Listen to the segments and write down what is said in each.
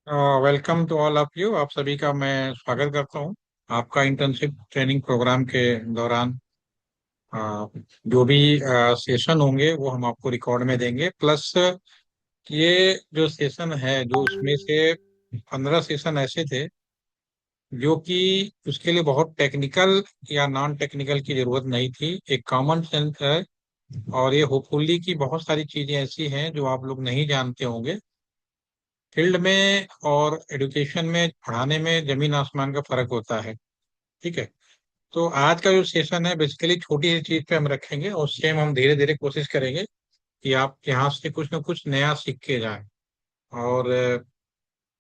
Welcome to all of you. आप सभी का मैं स्वागत करता हूं आपका इंटर्नशिप ट्रेनिंग प्रोग्राम के दौरान। अ, जो भी सेशन होंगे वो हम आपको रिकॉर्ड में देंगे। प्लस ये जो सेशन है, जो उसमें से 15 सेशन ऐसे थे जो कि उसके लिए बहुत टेक्निकल या नॉन टेक्निकल की जरूरत नहीं थी। एक कॉमन सेंस है। और ये होपफुली कि बहुत सारी चीजें ऐसी हैं जो आप लोग नहीं जानते होंगे। फील्ड में और एजुकेशन में पढ़ाने में जमीन आसमान का फर्क होता है। ठीक है। तो आज का जो सेशन है बेसिकली छोटी सी चीज पे हम रखेंगे और सेम हम धीरे धीरे कोशिश करेंगे कि आप यहाँ से कुछ ना कुछ नया सीख के जाएं। और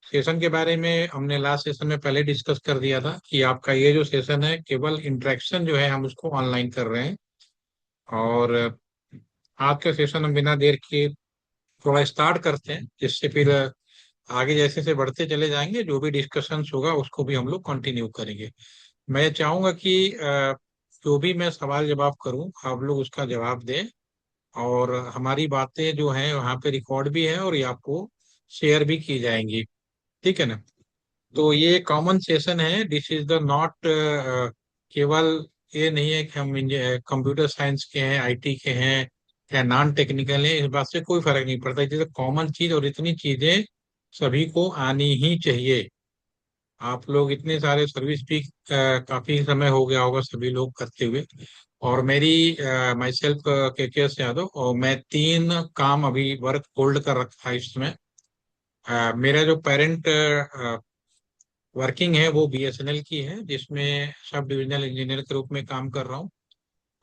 सेशन के बारे में हमने लास्ट सेशन में पहले डिस्कस कर दिया था कि आपका ये जो सेशन है केवल इंटरेक्शन जो है हम उसको ऑनलाइन कर रहे हैं। और आज का सेशन हम बिना देर के थोड़ा स्टार्ट करते हैं, जिससे फिर आगे जैसे जैसे बढ़ते चले जाएंगे जो भी डिस्कशंस होगा उसको भी हम लोग कंटिन्यू करेंगे। मैं चाहूंगा कि जो भी मैं सवाल जवाब करूं आप लोग उसका जवाब दें। और हमारी बातें जो हैं वहाँ पे रिकॉर्ड भी है और ये आपको शेयर भी की जाएंगी। ठीक है ना। तो ये कॉमन सेशन है। दिस इज द नॉट केवल ये नहीं है कि हम कंप्यूटर साइंस के हैं, आईटी के हैं या नॉन टेक्निकल है, इस बात से कोई फर्क नहीं पड़ता। इट कॉमन चीज और इतनी चीजें सभी को आनी ही चाहिए। आप लोग इतने सारे सर्विस भी काफी समय हो गया होगा सभी लोग करते हुए। और मेरी माई सेल्फ के एस यादव, और मैं 3 काम अभी वर्क होल्ड कर रखा है इस समय। मेरा जो पेरेंट वर्किंग है वो बीएसएनएल की है, जिसमें सब डिविजनल इंजीनियर के रूप में काम कर रहा हूँ।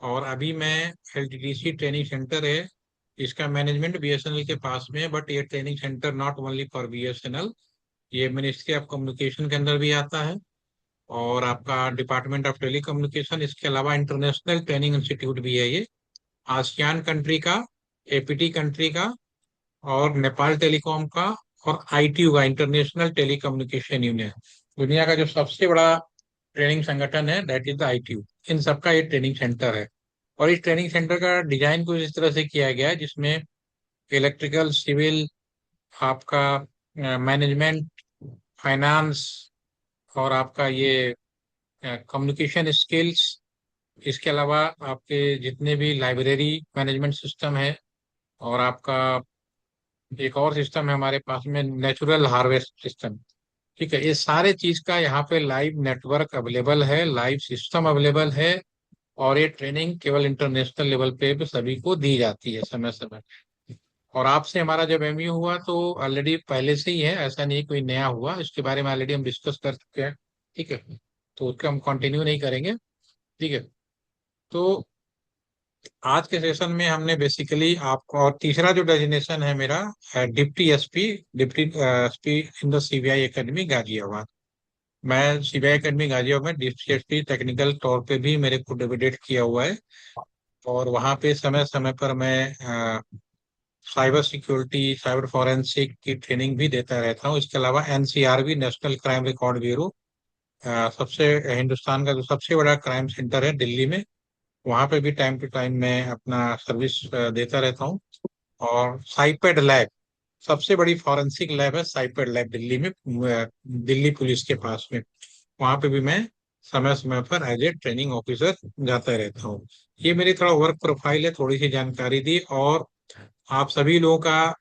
और अभी मैं एलटीडीसी ट्रेनिंग सेंटर है, इसका मैनेजमेंट बीएसएनएल के पास में है। बट ये training centre not only for BSNL, ये मिनिस्ट्री ऑफ कम्युनिकेशन के अंदर भी आता है। और आपका डिपार्टमेंट ऑफ टेली कम्युनिकेशन, इसके अलावा इंटरनेशनल ट्रेनिंग इंस्टीट्यूट भी है ये, आसियान कंट्री का, एपीटी कंट्री का, और नेपाल टेलीकॉम का, और आईटीयू का, इंटरनेशनल टेली कम्युनिकेशन यूनियन। दुनिया का जो सबसे बड़ा ट्रेनिंग संगठन है दैट इज द आईटीयू। इन सबका ये ट्रेनिंग सेंटर है। और इस ट्रेनिंग सेंटर का डिजाइन कुछ इस तरह से किया गया है जिसमें इलेक्ट्रिकल, सिविल, आपका मैनेजमेंट, फाइनेंस, और आपका ये कम्युनिकेशन स्किल्स, इसके अलावा आपके जितने भी लाइब्रेरी मैनेजमेंट सिस्टम है, और आपका एक और सिस्टम है हमारे पास में, नेचुरल हार्वेस्ट सिस्टम। ठीक है। ये सारे चीज का यहाँ पे लाइव नेटवर्क अवेलेबल है, लाइव सिस्टम अवेलेबल है। और ये ट्रेनिंग केवल इंटरनेशनल लेवल पे भी सभी को दी जाती है समय समय। और आपसे हमारा जब एमयू हुआ तो ऑलरेडी पहले से ही है, ऐसा नहीं कोई नया हुआ, इसके बारे में ऑलरेडी हम डिस्कस कर चुके हैं। ठीक है। तो उसका हम कंटिन्यू नहीं करेंगे। ठीक है। तो आज के सेशन में हमने बेसिकली आपको, और तीसरा जो डेजिग्नेशन है मेरा, deputy SP, deputy SP in the CBI academy Ghaziabad. मैं सीबीआई एकेडमी गाजियाबाद में डिप्टी एसपी टेक्निकल तौर पे भी मेरे को डेविडेट किया हुआ है। और वहाँ पे समय समय पर मैं साइबर सिक्योरिटी, साइबर फॉरेंसिक की ट्रेनिंग भी देता रहता हूँ। इसके अलावा NCRB, national crime record bureau, सबसे हिंदुस्तान का जो सबसे बड़ा क्राइम सेंटर है दिल्ली में, वहाँ पे भी टाइम टू टाइम मैं अपना सर्विस देता रहता हूँ। और साइपेड लैब, सबसे बड़ी फॉरेंसिक लैब है साइपेड लैब दिल्ली में, दिल्ली पुलिस के पास में। वहाँ पे भी मैं समय समय पर एज ए ट्रेनिंग ऑफिसर जाता रहता हूँ। ये मेरी थोड़ा वर्क प्रोफाइल है, थोड़ी सी जानकारी दी। और आप सभी लोगों का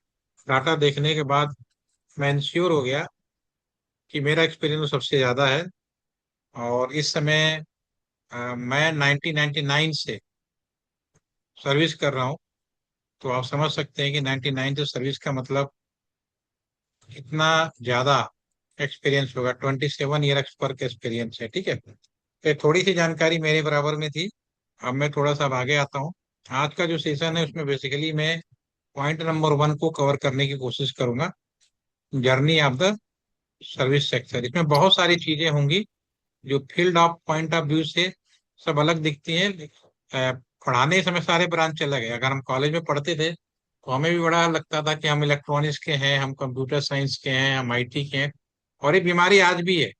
डाटा देखने के बाद मैं इंश्योर हो गया कि मेरा एक्सपीरियंस सबसे ज़्यादा है। और इस समय मैं 1999 से सर्विस कर रहा हूँ। तो आप समझ सकते हैं कि 99 से सर्विस का मतलब इतना ज़्यादा एक्सपीरियंस होगा। 27 ईयर वर्क एक्सपीरियंस है। ठीक है। तो ये थोड़ी सी जानकारी मेरे बराबर में थी। अब मैं थोड़ा सा अब आगे आता हूँ। आज का जो सेशन है उसमें बेसिकली मैं पॉइंट नंबर 1 को कवर करने की कोशिश करूंगा, journey of the service sector. इसमें बहुत सारी चीजें होंगी जो field of point of view से सब अलग दिखती हैं। अ, पढ़ाने समय सारे ब्रांच अलग है। अगर हम कॉलेज में पढ़ते थे तो हमें भी बड़ा लगता था कि हम इलेक्ट्रॉनिक्स के हैं, हम कंप्यूटर साइंस के हैं, हम आईटी के हैं। और ये बीमारी आज भी है।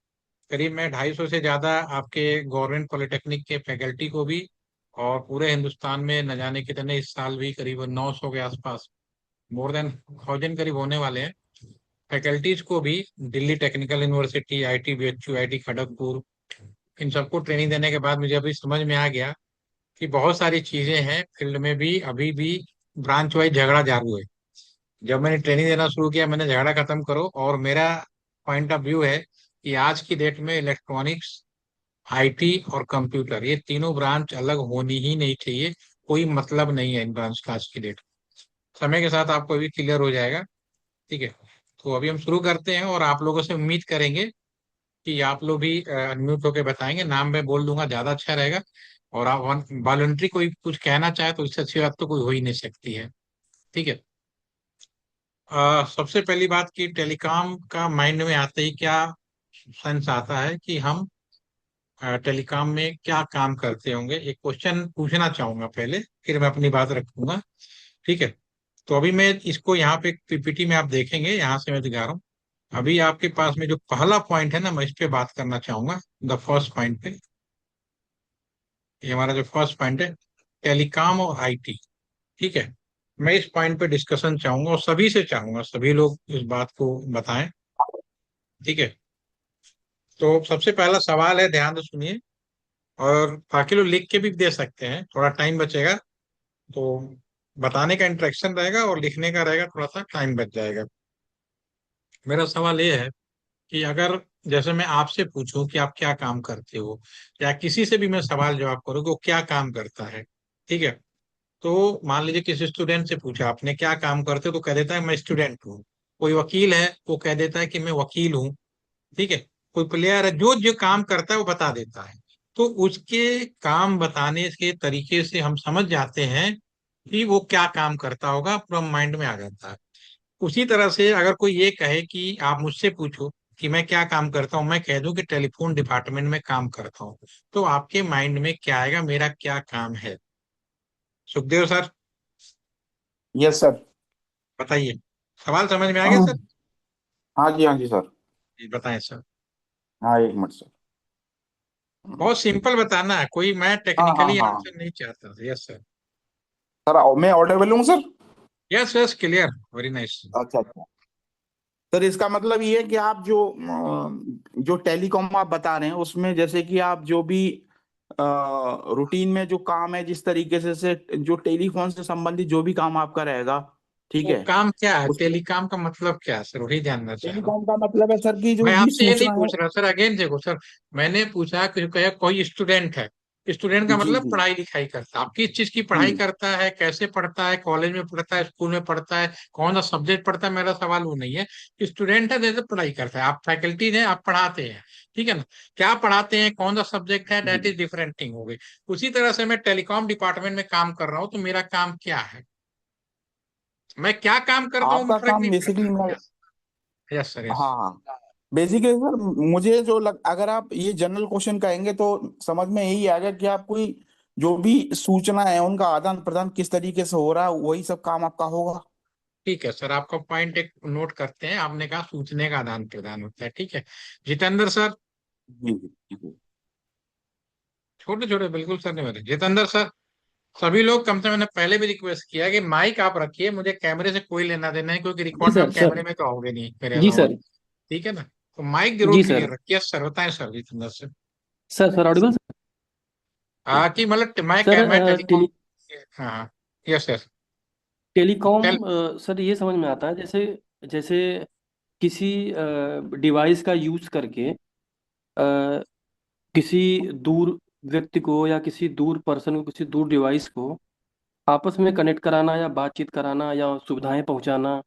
करीब मैं 250 से ज्यादा आपके गवर्नमेंट पॉलिटेक्निक के फैकल्टी को भी, और पूरे हिंदुस्तान में न जाने कितने, इस साल भी करीब 900 के आसपास, मोर देन 1000 करीब होने वाले हैं, फैकल्टीज को भी Delhi technical university, IT BHU, IT Kharagpur, इन सबको ट्रेनिंग देने के बाद मुझे अभी समझ में आ गया कि बहुत सारी चीजें हैं फील्ड में भी अभी भी ब्रांच वाइज झगड़ा जारी है। जब मैंने ट्रेनिंग देना शुरू किया, मैंने झगड़ा खत्म करो, और मेरा पॉइंट ऑफ व्यू है कि आज की डेट में इलेक्ट्रॉनिक्स, आईटी और कंप्यूटर, ये तीनों ब्रांच अलग होनी ही नहीं चाहिए। कोई मतलब नहीं है इन ब्रांच का आज की डेट। समय के साथ आपको भी क्लियर हो जाएगा। ठीक है, तो अभी हम शुरू करते हैं, और आप लोगों से उम्मीद करेंगे कि आप लोग भी अनम्यूट होकर बताएंगे। नाम मैं बोल दूंगा, ज्यादा अच्छा रहेगा। और आप वॉलंटरी कोई कुछ कहना चाहे तो इससे अच्छी बात तो कोई हो ही नहीं सकती है। ठीक है। सबसे पहली बात कि टेलीकॉम का माइंड में आते ही क्या सेंस आता है कि हम टेलीकॉम में क्या काम करते होंगे, एक क्वेश्चन पूछना चाहूंगा पहले, फिर मैं अपनी बात रखूंगा। ठीक है। तो अभी मैं इसको यहाँ पे पीपीटी में आप देखेंगे, यहाँ से मैं दिखा रहा हूँ। अभी आपके पास में जो पहला पॉइंट है ना, मैं इस पे बात करना चाहूंगा, द फर्स्ट पॉइंट पे। ये हमारा जो फर्स्ट पॉइंट है, टेलीकॉम और आईटी। ठीक है। मैं इस पॉइंट पे डिस्कशन चाहूंगा, और सभी से चाहूंगा सभी लोग इस बात को बताएं। ठीक है। तो सबसे पहला सवाल है, ध्यान से सुनिए, और बाकी लोग लिख के भी दे सकते हैं, थोड़ा टाइम बचेगा तो बताने का इंटरेक्शन रहेगा, और लिखने का रहेगा, थोड़ा सा टाइम बच जाएगा। मेरा सवाल ये है कि अगर जैसे मैं आपसे पूछूं कि आप क्या काम करते हो, या किसी से भी मैं सवाल जवाब करूं कि वो क्या काम करता है। ठीक है। तो मान लीजिए किसी स्टूडेंट से पूछा आपने क्या काम करते हो, तो कह देता है मैं स्टूडेंट हूँ। कोई वकील है, वो कह देता है कि मैं वकील हूँ। ठीक है। कोई प्लेयर है, जो जो काम करता है वो बता देता है। तो उसके काम बताने के तरीके से हम समझ जाते हैं कि वो क्या काम करता होगा, पूरा माइंड में आ जाता है। उसी तरह से अगर कोई ये कहे कि आप मुझसे पूछो कि मैं क्या काम करता हूँ, मैं कह दूं कि टेलीफोन डिपार्टमेंट में काम करता हूँ, तो आपके माइंड में क्या आएगा, मेरा क्या काम है? Sukhdev sir, yes sir. बताइए। सवाल समझ में आ गया सर? हाँ जी, हाँ जी सर। जी बताएं सर। हाँ, एक मिनट सर। बहुत सिंपल बताना है, कोई मैं हाँ हाँ टेक्निकली हाँ। आंसर नहीं चाहता। Yes sir. सर मैं ऑडिबल हूँ sir? Yes yes, clear, very nice. अच्छा अच्छा। सर इसका मतलब ये है कि आप जो जो टेलीकॉम आप बता रहे हैं उसमें जैसे कि आप जो भी रूटीन में जो काम है जिस तरीके से जो टेलीफोन से संबंधित जो भी काम आपका रहेगा, ठीक वो है। काम क्या है, उस टेलीकॉम का मतलब क्या है सर, वही जानना चाह रहा हूँ। टेलीकॉम का मतलब है सर कि जो मैं भी आपसे ये नहीं सूचना है। पूछ रहा सर, अगेन देखो सर, मैंने पूछा कि कहे कोई स्टूडेंट है। स्टूडेंट का जी मतलब जी पढ़ाई लिखाई करता है। आप किस चीज की जी। पढ़ाई करता है, कैसे पढ़ता है, कॉलेज में पढ़ता है, स्कूल में पढ़ता है, कौन सा सब्जेक्ट पढ़ता है, मेरा सवाल वो नहीं है। स्टूडेंट है जैसे पढ़ाई करता है, आप फैकल्टी हैं, आप पढ़ाते हैं। ठीक है ना? क्या पढ़ाते हैं, कौन सा सब्जेक्ट है, जी। दैट इज डिफरेंट थिंग हो गई। उसी तरह से मैं टेलीकॉम डिपार्टमेंट में काम कर रहा हूँ, तो मेरा काम क्या है, मैं क्या काम करता हूँ, आपका फर्क काम नहीं बेसिकली पड़ता। मैं। Yes yes sir, yes. हाँ हाँ। बेसिकली सर मुझे अगर आप ये जनरल क्वेश्चन कहेंगे तो समझ में यही आएगा कि आप कोई जो भी सूचना है उनका आदान प्रदान किस तरीके से हो रहा है वही सब काम आपका होगा। ठीक है सर, आपका पॉइंट एक नोट करते हैं। आपने कहा सूचने का आदान प्रदान होता है, ठीक है। जितेंद्र सर, जी जी जी। छोटे छोटे बिल्कुल सर नहीं, मेरे जितेंद्र सर, सभी लोग कम से मैंने पहले भी रिक्वेस्ट किया कि माइक आप रखिए, मुझे कैमरे से कोई लेना देना है, क्योंकि जी रिकॉर्ड में सर हम सर। कैमरे में तो आओगे नहीं मेरे जी अलावा। सर। ठीक है ना? तो माइक जरूर जी सर। क्लियर रखिए सर। बताएं sir, Jitendra sir. Sir audible sir. कि मतलब सर मैं टेलीकॉम। हाँ। Yes yes. Telecom tell sir ये समझ में आता है जैसे जैसे किसी डिवाइस का यूज करके किसी दूर व्यक्ति को या किसी दूर पर्सन को किसी दूर डिवाइस को आपस में कनेक्ट कराना या बातचीत कराना या सुविधाएं पहुंचाना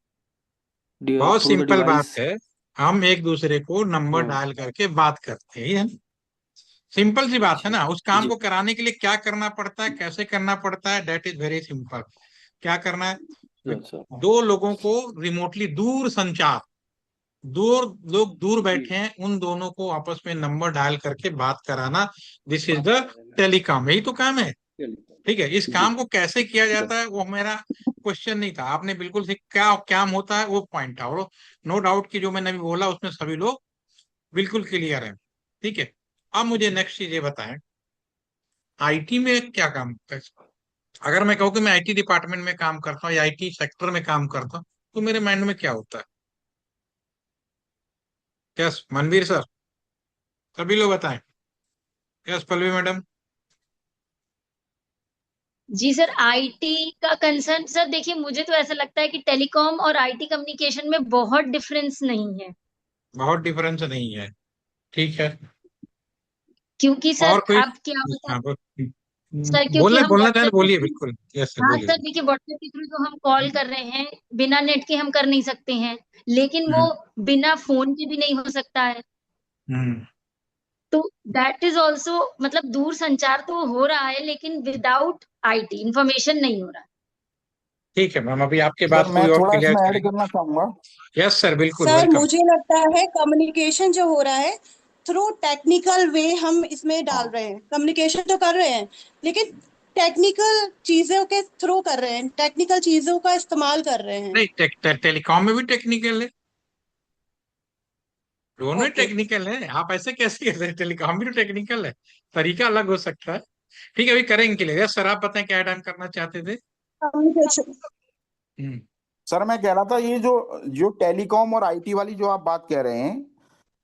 बहुत थ्रू द सिंपल बात डिवाइस। है, हम एक दूसरे को नंबर हम्म। डायल करके बात करते हैं। सिंपल सी बात है अच्छा। ना। उस काम जी। को कराने के लिए क्या करना पड़ता है, कैसे करना पड़ता है, डेट इज वेरी सिंपल। क्या करना है? सर। दो लोगों को रिमोटली, दूर संचार, दूर लोग दूर जी। बैठे हैं, उन दोनों को आपस में नंबर डायल करके बात कराना, दिस इज द टेलीकॉम। यही तो काम है। ठीक है। इस जी। काम को कैसे किया जाता है वो मेरा क्वेश्चन नहीं था। आपने बिल्कुल से क्या काम होता है वो पॉइंट था, और नो डाउट कि जो मैंने अभी बोला उसमें सभी लोग बिल्कुल क्लियर है। ठीक है। अब मुझे नेक्स्ट चीज ये बताएं, आईटी में क्या काम होता है? अगर मैं कहूँ कि मैं आईटी डिपार्टमेंट में काम करता हूँ या आईटी सेक्टर में काम करता हूँ, तो मेरे माइंड में क्या होता है? यस मनवीर सर, सभी लोग बताएं। Yes Pallavi madam. जी सर, आईटी का कंसर्न सर, देखिए मुझे तो ऐसा लगता है कि टेलीकॉम और आईटी कम्युनिकेशन में बहुत डिफरेंस नहीं है। बहुत डिफरेंस नहीं है, ठीक है। क्योंकि सर और कोई? अब क्या होता है हाँ, सर, क्योंकि बोलना हम बोलना चाहें व्हाट्सएप तो के बोलिए, थ्रू, बिल्कुल। यस सर, हाँ बोलिए। सर देखिए व्हाट्सएप के थ्रू तो हम कॉल कर रहे हैं, बिना नेट के हम कर नहीं सकते हैं, लेकिन वो हम्म। बिना फोन के भी नहीं हो सकता है। हम्म। तो दैट इज ऑल्सो, मतलब दूर संचार तो हो रहा है लेकिन विदाउट आईटी इंफॉर्मेशन नहीं हो रहा है। ठीक है मैम, अभी आपके सर बात मैं कोई और थोड़ा क्लियर इसमें ऐड करेंगे। करना चाहूंगा। यस सर, बिल्कुल, सर वेलकम। मुझे लगता है कम्युनिकेशन जो हो रहा है थ्रू टेक्निकल वे हम इसमें डाल हाँ रहे हैं, कम्युनिकेशन तो कर रहे हैं लेकिन टेक्निकल चीजों के थ्रू कर रहे हैं, टेक्निकल चीजों का इस्तेमाल कर रहे हैं। नहीं, टेलीकॉम में भी टेक्निकल है, दोनों ही ओके। टेक्निकल है। आप ऐसे कैसे कह रहे हैं? टेलीकॉम भी तो टेक्निकल है, तरीका अलग हो सकता है। ठीक है, अभी करेंगे क्लियर। यस सर, आप बताएं क्या ऐड ऑन करना चाहते थे। कम्युनिकेशन। हम्म। सर मैं कह रहा था ये जो जो टेलीकॉम और आईटी वाली जो आप बात कह रहे हैं,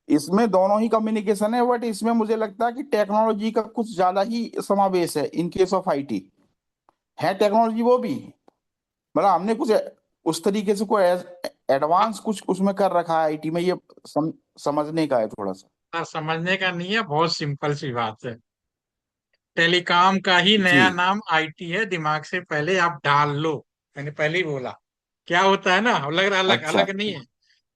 इसमें दोनों ही कम्युनिकेशन है, बट इसमें मुझे लगता है कि टेक्नोलॉजी का कुछ ज्यादा ही समावेश है इन केस ऑफ आईटी। है टेक्नोलॉजी वो भी, मतलब हमने कुछ उस तरीके से कोई एडवांस कुछ उसमें कर रखा है आईटी में, ये समझने का है थोड़ा सा। समझने का नहीं है, बहुत सिंपल सी बात है। टेलीकॉम का ही जी नया नाम आईटी है, दिमाग से पहले आप डाल लो। मैंने पहले ही बोला, क्या होता है ना, अलग अलग अच्छा। अलग नहीं है।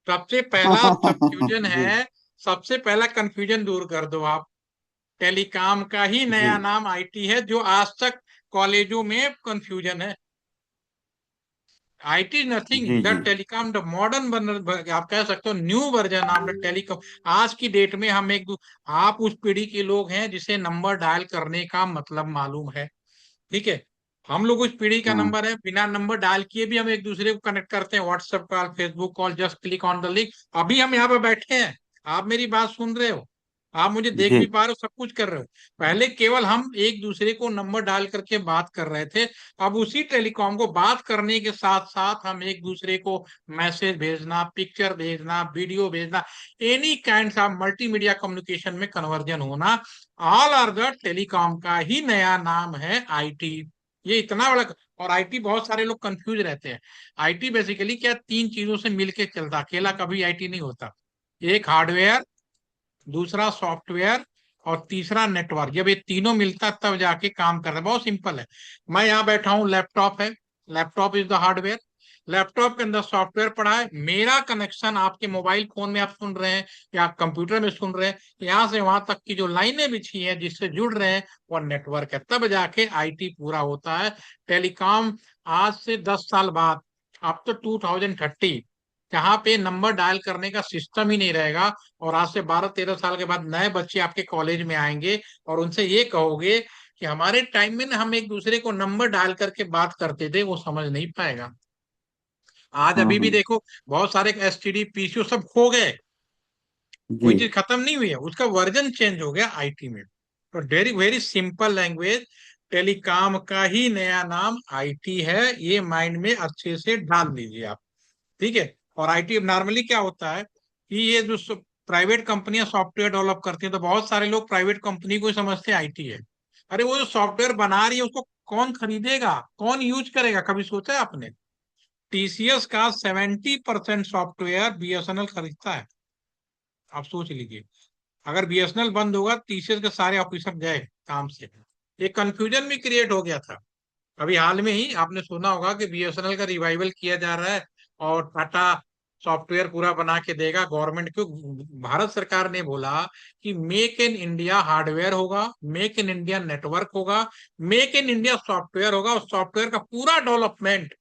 सबसे पहला कंफ्यूजन जी है, सबसे पहला कंफ्यूजन दूर कर दो आप। टेलीकॉम का ही जी नया नाम आईटी है, जो आज तक कॉलेजों में कंफ्यूजन है। IT nothing G the G telecom, the modern, आप कह सकते हो new version of the telecom. आज की डेट में हम आप उस पीढ़ी के लोग हैं जिसे नंबर डायल करने का मतलब मालूम है। ठीक है, हम लोग उस पीढ़ी का हाँ नंबर है, बिना नंबर डायल किए भी हम एक दूसरे को कनेक्ट करते हैं, WhatsApp call, Facebook call, just click on the link. अभी हम यहाँ पे बैठे हैं, आप मेरी बात सुन रहे हो, आप मुझे देख जी भी पा रहे हो, सब कुछ कर रहे हो। पहले केवल हम एक दूसरे को नंबर डाल करके बात कर रहे थे। अब उसी टेलीकॉम को बात करने के साथ साथ हम एक दूसरे को मैसेज भेजना, पिक्चर भेजना, वीडियो भेजना, any kind of multimedia communication में कन्वर्जन होना, ऑल आर द टेलीकॉम का ही नया नाम है आईटी। ये इतना बड़ा। और आईटी, बहुत सारे लोग कंफ्यूज रहते हैं। आईटी बेसिकली क्या, तीन चीजों से मिलके चलता, अकेला कभी आईटी नहीं होता। एक हार्डवेयर, दूसरा सॉफ्टवेयर, और तीसरा नेटवर्क। जब ये तीनों मिलता है तब जाके काम कर रहा है। बहुत सिंपल है। मैं यहाँ बैठा हूँ, लैपटॉप है, laptop is the hardware, laptop के अंदर सॉफ्टवेयर पड़ा है। मेरा कनेक्शन आपके मोबाइल फोन में आप सुन रहे हैं या कंप्यूटर में सुन रहे हैं, यहाँ से वहां तक की जो लाइनें बिछी हैं जिससे जुड़ रहे हैं, वो नेटवर्क है। तब जाके आईटी पूरा होता है। टेलीकॉम आज से 10 साल बाद, अब तो 2030, जहाँ पे नंबर डायल करने का सिस्टम ही नहीं रहेगा, और आज से 12-13 साल के बाद नए बच्चे आपके कॉलेज में आएंगे और उनसे ये कहोगे कि हमारे टाइम में ना हम एक दूसरे को नंबर डायल करके बात करते थे, वो समझ नहीं पाएगा। आज अभी भी हम्म। देखो, बहुत सारे एसटीडी पीसीओ सब खो गए, जी कोई चीज खत्म नहीं हुई है, उसका वर्जन चेंज हो गया आईटी में। तो very very simple language, telecom का ही नया नाम आईटी है, ये माइंड में अच्छे से डाल लीजिए आप। ठीक है। और आईटी नॉर्मली क्या होता है कि ये जो प्राइवेट कंपनियां सॉफ्टवेयर डेवलप करती हैं, तो बहुत सारे लोग प्राइवेट कंपनी को ही समझते हैं आईटी है। अरे वो जो सॉफ्टवेयर बना रही है उसको कौन खरीदेगा, कौन यूज करेगा, कभी सोचा है आपने? टीसीएस का 70% सॉफ्टवेयर बीएसएनएल खरीदता है। आप सोच लीजिए, अगर बीएसएनएल बंद होगा, टीसीएस के सारे ऑफिसर गए काम से। एक कंफ्यूजन भी क्रिएट हो गया था। अभी हाल में ही आपने सुना होगा कि बीएसएनएल का रिवाइवल किया जा रहा है, और टाटा सॉफ्टवेयर पूरा बना के देगा गवर्नमेंट को। भारत सरकार ने बोला कि मेक इन इंडिया हार्डवेयर होगा, मेक इन इंडिया नेटवर्क होगा, मेक इन इंडिया सॉफ्टवेयर होगा, और सॉफ्टवेयर का पूरा डेवलपमेंट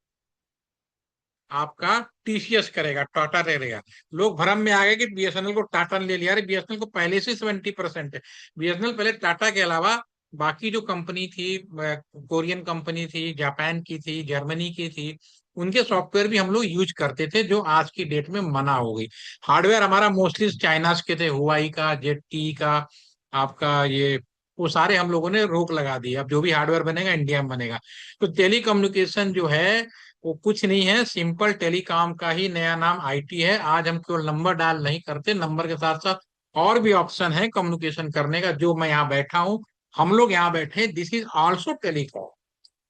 आपका टीसीएस करेगा, टाटा करेगा। लोग भ्रम में आ गए कि बीएसएनएल को टाटा ने ले लिया। अरे बीएसएनएल को पहले से 70% है। बीएसएनएल पहले टाटा के अलावा बाकी जो कंपनी थी, कोरियन कंपनी थी, जापान की थी, जर्मनी की थी, उनके सॉफ्टवेयर भी हम लोग यूज करते थे, जो आज की डेट में मना हो गई। हार्डवेयर हमारा मोस्टली चाइना के थे, हुआई का, जेटी का, आपका ये, वो सारे हम लोगों ने रोक लगा दी। अब जो भी हार्डवेयर बनेगा इंडिया में बनेगा। तो टेलीकम्युनिकेशन जो है वो कुछ नहीं है, सिंपल टेलीकॉम का ही नया नाम आईटी है। आज हम केवल नंबर डायल नहीं करते, नंबर के साथ साथ और भी ऑप्शन है कम्युनिकेशन करने का। जो मैं यहाँ बैठा हूँ, हम लोग यहाँ बैठे, दिस इज ऑल्सो टेलीकॉम।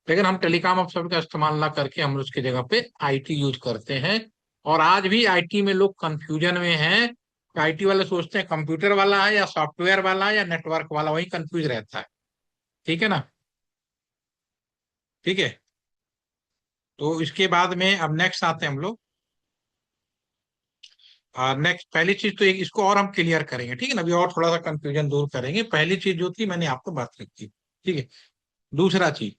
लेकिन हम टेलीकॉम ऑप्शन का इस्तेमाल ना करके हम उसकी जगह पे आईटी यूज करते हैं। और आज भी आईटी में लोग कंफ्यूजन में हैं। आईटी वाले सोचते हैं कंप्यूटर वाला है या सॉफ्टवेयर वाला है या नेटवर्क वाला, वही कंफ्यूज रहता है। ठीक है ना? ठीक है। तो इसके बाद में अब नेक्स्ट आते हैं हम लोग। नेक्स्ट पहली चीज तो एक इसको और हम क्लियर करेंगे, ठीक है ना? अभी और थोड़ा सा कंफ्यूजन दूर करेंगे। पहली चीज जो थी मैंने आपको बात रखी, ठीक है। दूसरा चीज,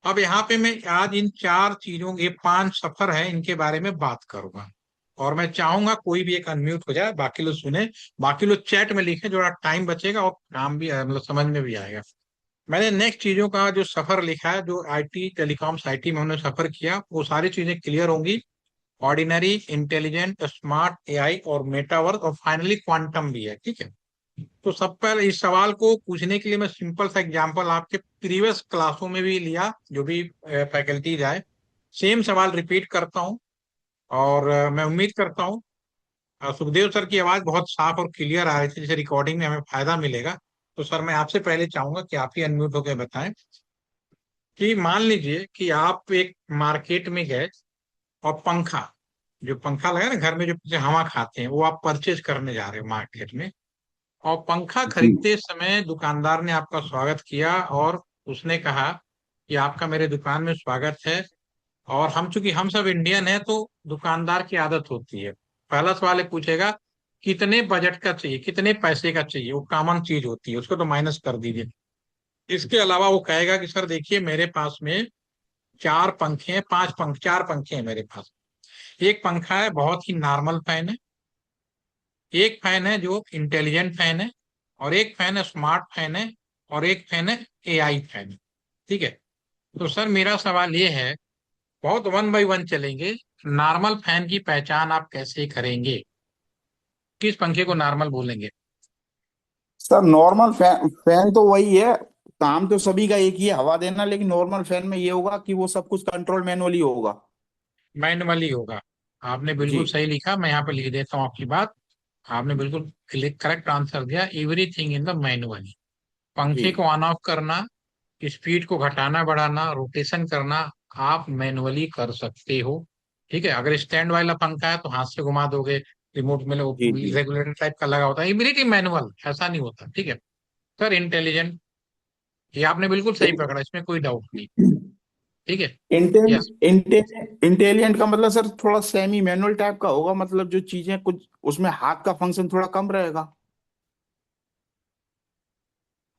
अब यहाँ पे मैं आज इन चार चीजों, ये 5 सफर है, इनके बारे में बात करूंगा। और मैं चाहूंगा कोई भी एक अनम्यूट हो जाए, बाकी लोग सुने, बाकी लोग चैट में लिखे, जो टाइम बचेगा और काम भी मतलब समझ में भी आएगा। मैंने नेक्स्ट चीजों का जो सफर लिखा है, जो आईटी टेलीकॉम्स आईटी में उन्होंने सफर किया, वो सारी चीजें क्लियर होंगी। ऑर्डिनरी, इंटेलिजेंट, स्मार्ट, एआई और मेटावर्स और फाइनली क्वांटम भी है, ठीक है। तो सब पहले इस सवाल को पूछने के लिए मैं सिंपल सा एग्जांपल आपके प्रीवियस क्लासों में भी लिया, जो भी फैकल्टीज आए, सेम सवाल रिपीट करता हूँ। और मैं उम्मीद करता हूँ सुखदेव सर की आवाज बहुत साफ और क्लियर आ रही थी, जिसे रिकॉर्डिंग में हमें फायदा मिलेगा। तो सर मैं आपसे पहले चाहूंगा कि आप ही अनम्यूट होकर बताएं कि मान लीजिए कि आप एक मार्केट में गए और पंखा, जो पंखा लगा ना घर में, जो पीछे हवा खाते हैं, वो आप परचेज करने जा रहे हो मार्केट में। और पंखा जी खरीदते समय दुकानदार ने आपका स्वागत किया और उसने कहा कि आपका मेरे दुकान में स्वागत है। और हम चूंकि हम सब इंडियन हैं, तो दुकानदार की आदत होती है, पहला सवाल ये पूछेगा कितने बजट का चाहिए, कितने पैसे का चाहिए। वो कॉमन चीज होती है, उसको तो माइनस कर दीजिए। इसके अलावा वो कहेगा कि सर देखिए मेरे पास में 4 पंखे हैं, 5 पंख 4 पंखे हैं मेरे पास। एक पंखा है बहुत ही नॉर्मल फैन है, एक फैन है जो इंटेलिजेंट फैन है, और एक फैन है स्मार्ट फैन है, और एक फैन है एआई फैन है। ठीक है। तो सर मेरा सवाल ये है, बहुत वन बाय वन चलेंगे। नॉर्मल फैन की पहचान आप कैसे करेंगे? किस पंखे को नॉर्मल बोलेंगे? सर, नॉर्मल फैन फैन तो वही है। काम तो सभी का एक ही है, हवा देना। लेकिन नॉर्मल फैन में ये होगा कि वो सब कुछ कंट्रोल मैनुअली होगा। मैनुअली होगा। आपने जी बिल्कुल सही लिखा, मैं यहाँ पे लिख देता हूँ आपकी बात। आपने बिल्कुल करेक्ट आंसर दिया, एवरीथिंग इन द मैनुअली। जी पंखे को ऑन ऑफ करना, स्पीड को घटाना बढ़ाना, रोटेशन करना, आप मैनुअली कर सकते हो। ठीक है। अगर स्टैंड वाला पंखा है तो हाथ से घुमा दोगे, रिमोट में जी जी रेगुलेटर टाइप का लगा होता है, इमीडिएटली मैनुअल, ऐसा नहीं होता। ठीक है। सर इंटेलिजेंट, ये आपने बिल्कुल सही पकड़ा, इसमें कोई डाउट नहीं। ठीक है। यस। इंटेलिजेंट का मतलब सर थोड़ा सेमी मैनुअल टाइप का होगा। मतलब जो चीजें कुछ उसमें हाथ का फंक्शन थोड़ा कम रहेगा।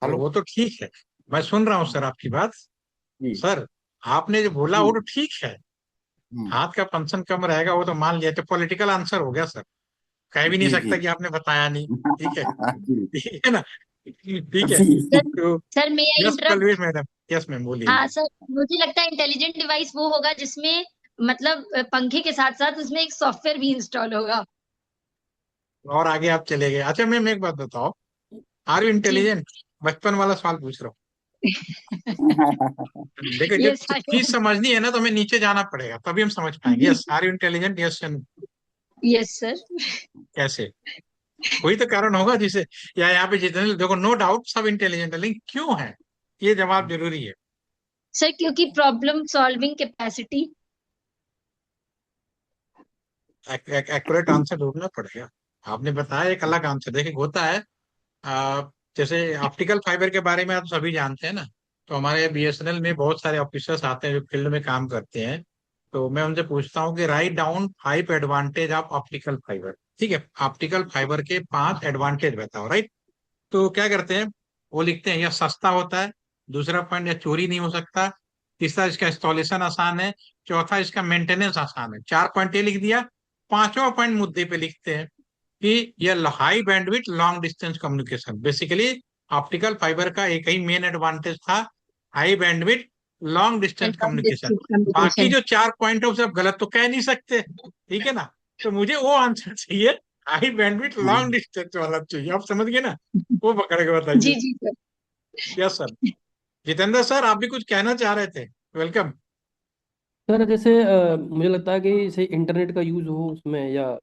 हेलो। वो तो ठीक है, मैं सुन रहा हूँ सर आपकी बात। जी सर आपने जो बोला वो जी तो ठीक है, हम्म, हाथ का फंक्शन कम रहेगा, वो तो मान लिया, तो पॉलिटिकल आंसर हो गया सर। कह भी नहीं जी जी सकता कि आपने बताया नहीं। ठीक है। जी ठीक है ना? ठीक है। जी सर तो sir may I yes interrupt? Palvir madam, yes ma'am बोलिए। हाँ सर, मुझे लगता है इंटेलिजेंट डिवाइस वो होगा जिसमें मतलब पंखे के साथ साथ उसमें एक सॉफ्टवेयर भी इंस्टॉल होगा। और आगे आप चले गए। अच्छा मैम एक बात बताओ, आर यू जी। इंटेलिजेंट? बचपन वाला सवाल पूछ रहा हूँ। देखो ये जब सारे। चीज समझनी है ना, तो हमें नीचे जाना पड़ेगा, तभी हम समझ पाएंगे। Yes are you intelligent, yes. Yes sir. कैसे? कोई तो कारण होगा जिसे, या यहाँ पे जितने देखो, नो डाउट सब इंटेलिजेंट है, लेकिन क्यों है, ये जवाब जरूरी है। सर क्योंकि problem solving capacity. Accurate answer ढूंढना पड़ेगा। आपने बताया एक अलग आंसर। देखिए होता है, आ, जैसे ऑप्टिकल फाइबर के बारे में आप सभी जानते हैं ना। तो हमारे बीएसएनएल में बहुत सारे ऑफिसर्स आते हैं जो फील्ड में काम करते हैं। तो मैं उनसे पूछता हूँ कि write down 5 advantage of optical fibre. ठीक है, ऑप्टिकल फाइबर के 5 एडवांटेज बताओ, राइट। तो क्या करते हैं, वो लिखते हैं यह सस्ता होता है, दूसरा पॉइंट यह चोरी नहीं हो सकता, तीसरा इसका इंस्टॉलेशन आसान है, चौथा इसका मेंटेनेंस आसान है। 4 पॉइंट ये लिख दिया। पांचवा पॉइंट मुद्दे पे लिखते हैं कि यह high bandwidth long distance communication. Basically optical fibre का एक ही मेन एडवांटेज था, high bandwidth long distance communication. बाकी कम्युनिकेशन। जो 4 पॉइंट है उसे आप गलत तो कह नहीं सकते। ठीक है ना? तो मुझे वो आंसर चाहिए, हाई बैंडविड्थ लॉन्ग डिस्टेंस वाला चाहिए। आप समझ गए ना? वो पकड़ के जी बताइए। जी sir. Yes sir. Jitendra sir आप भी कुछ कहना चाह रहे थे? वेलकम। सर जैसे मुझे लगता है कि जैसे इंटरनेट का यूज हो उसमें, या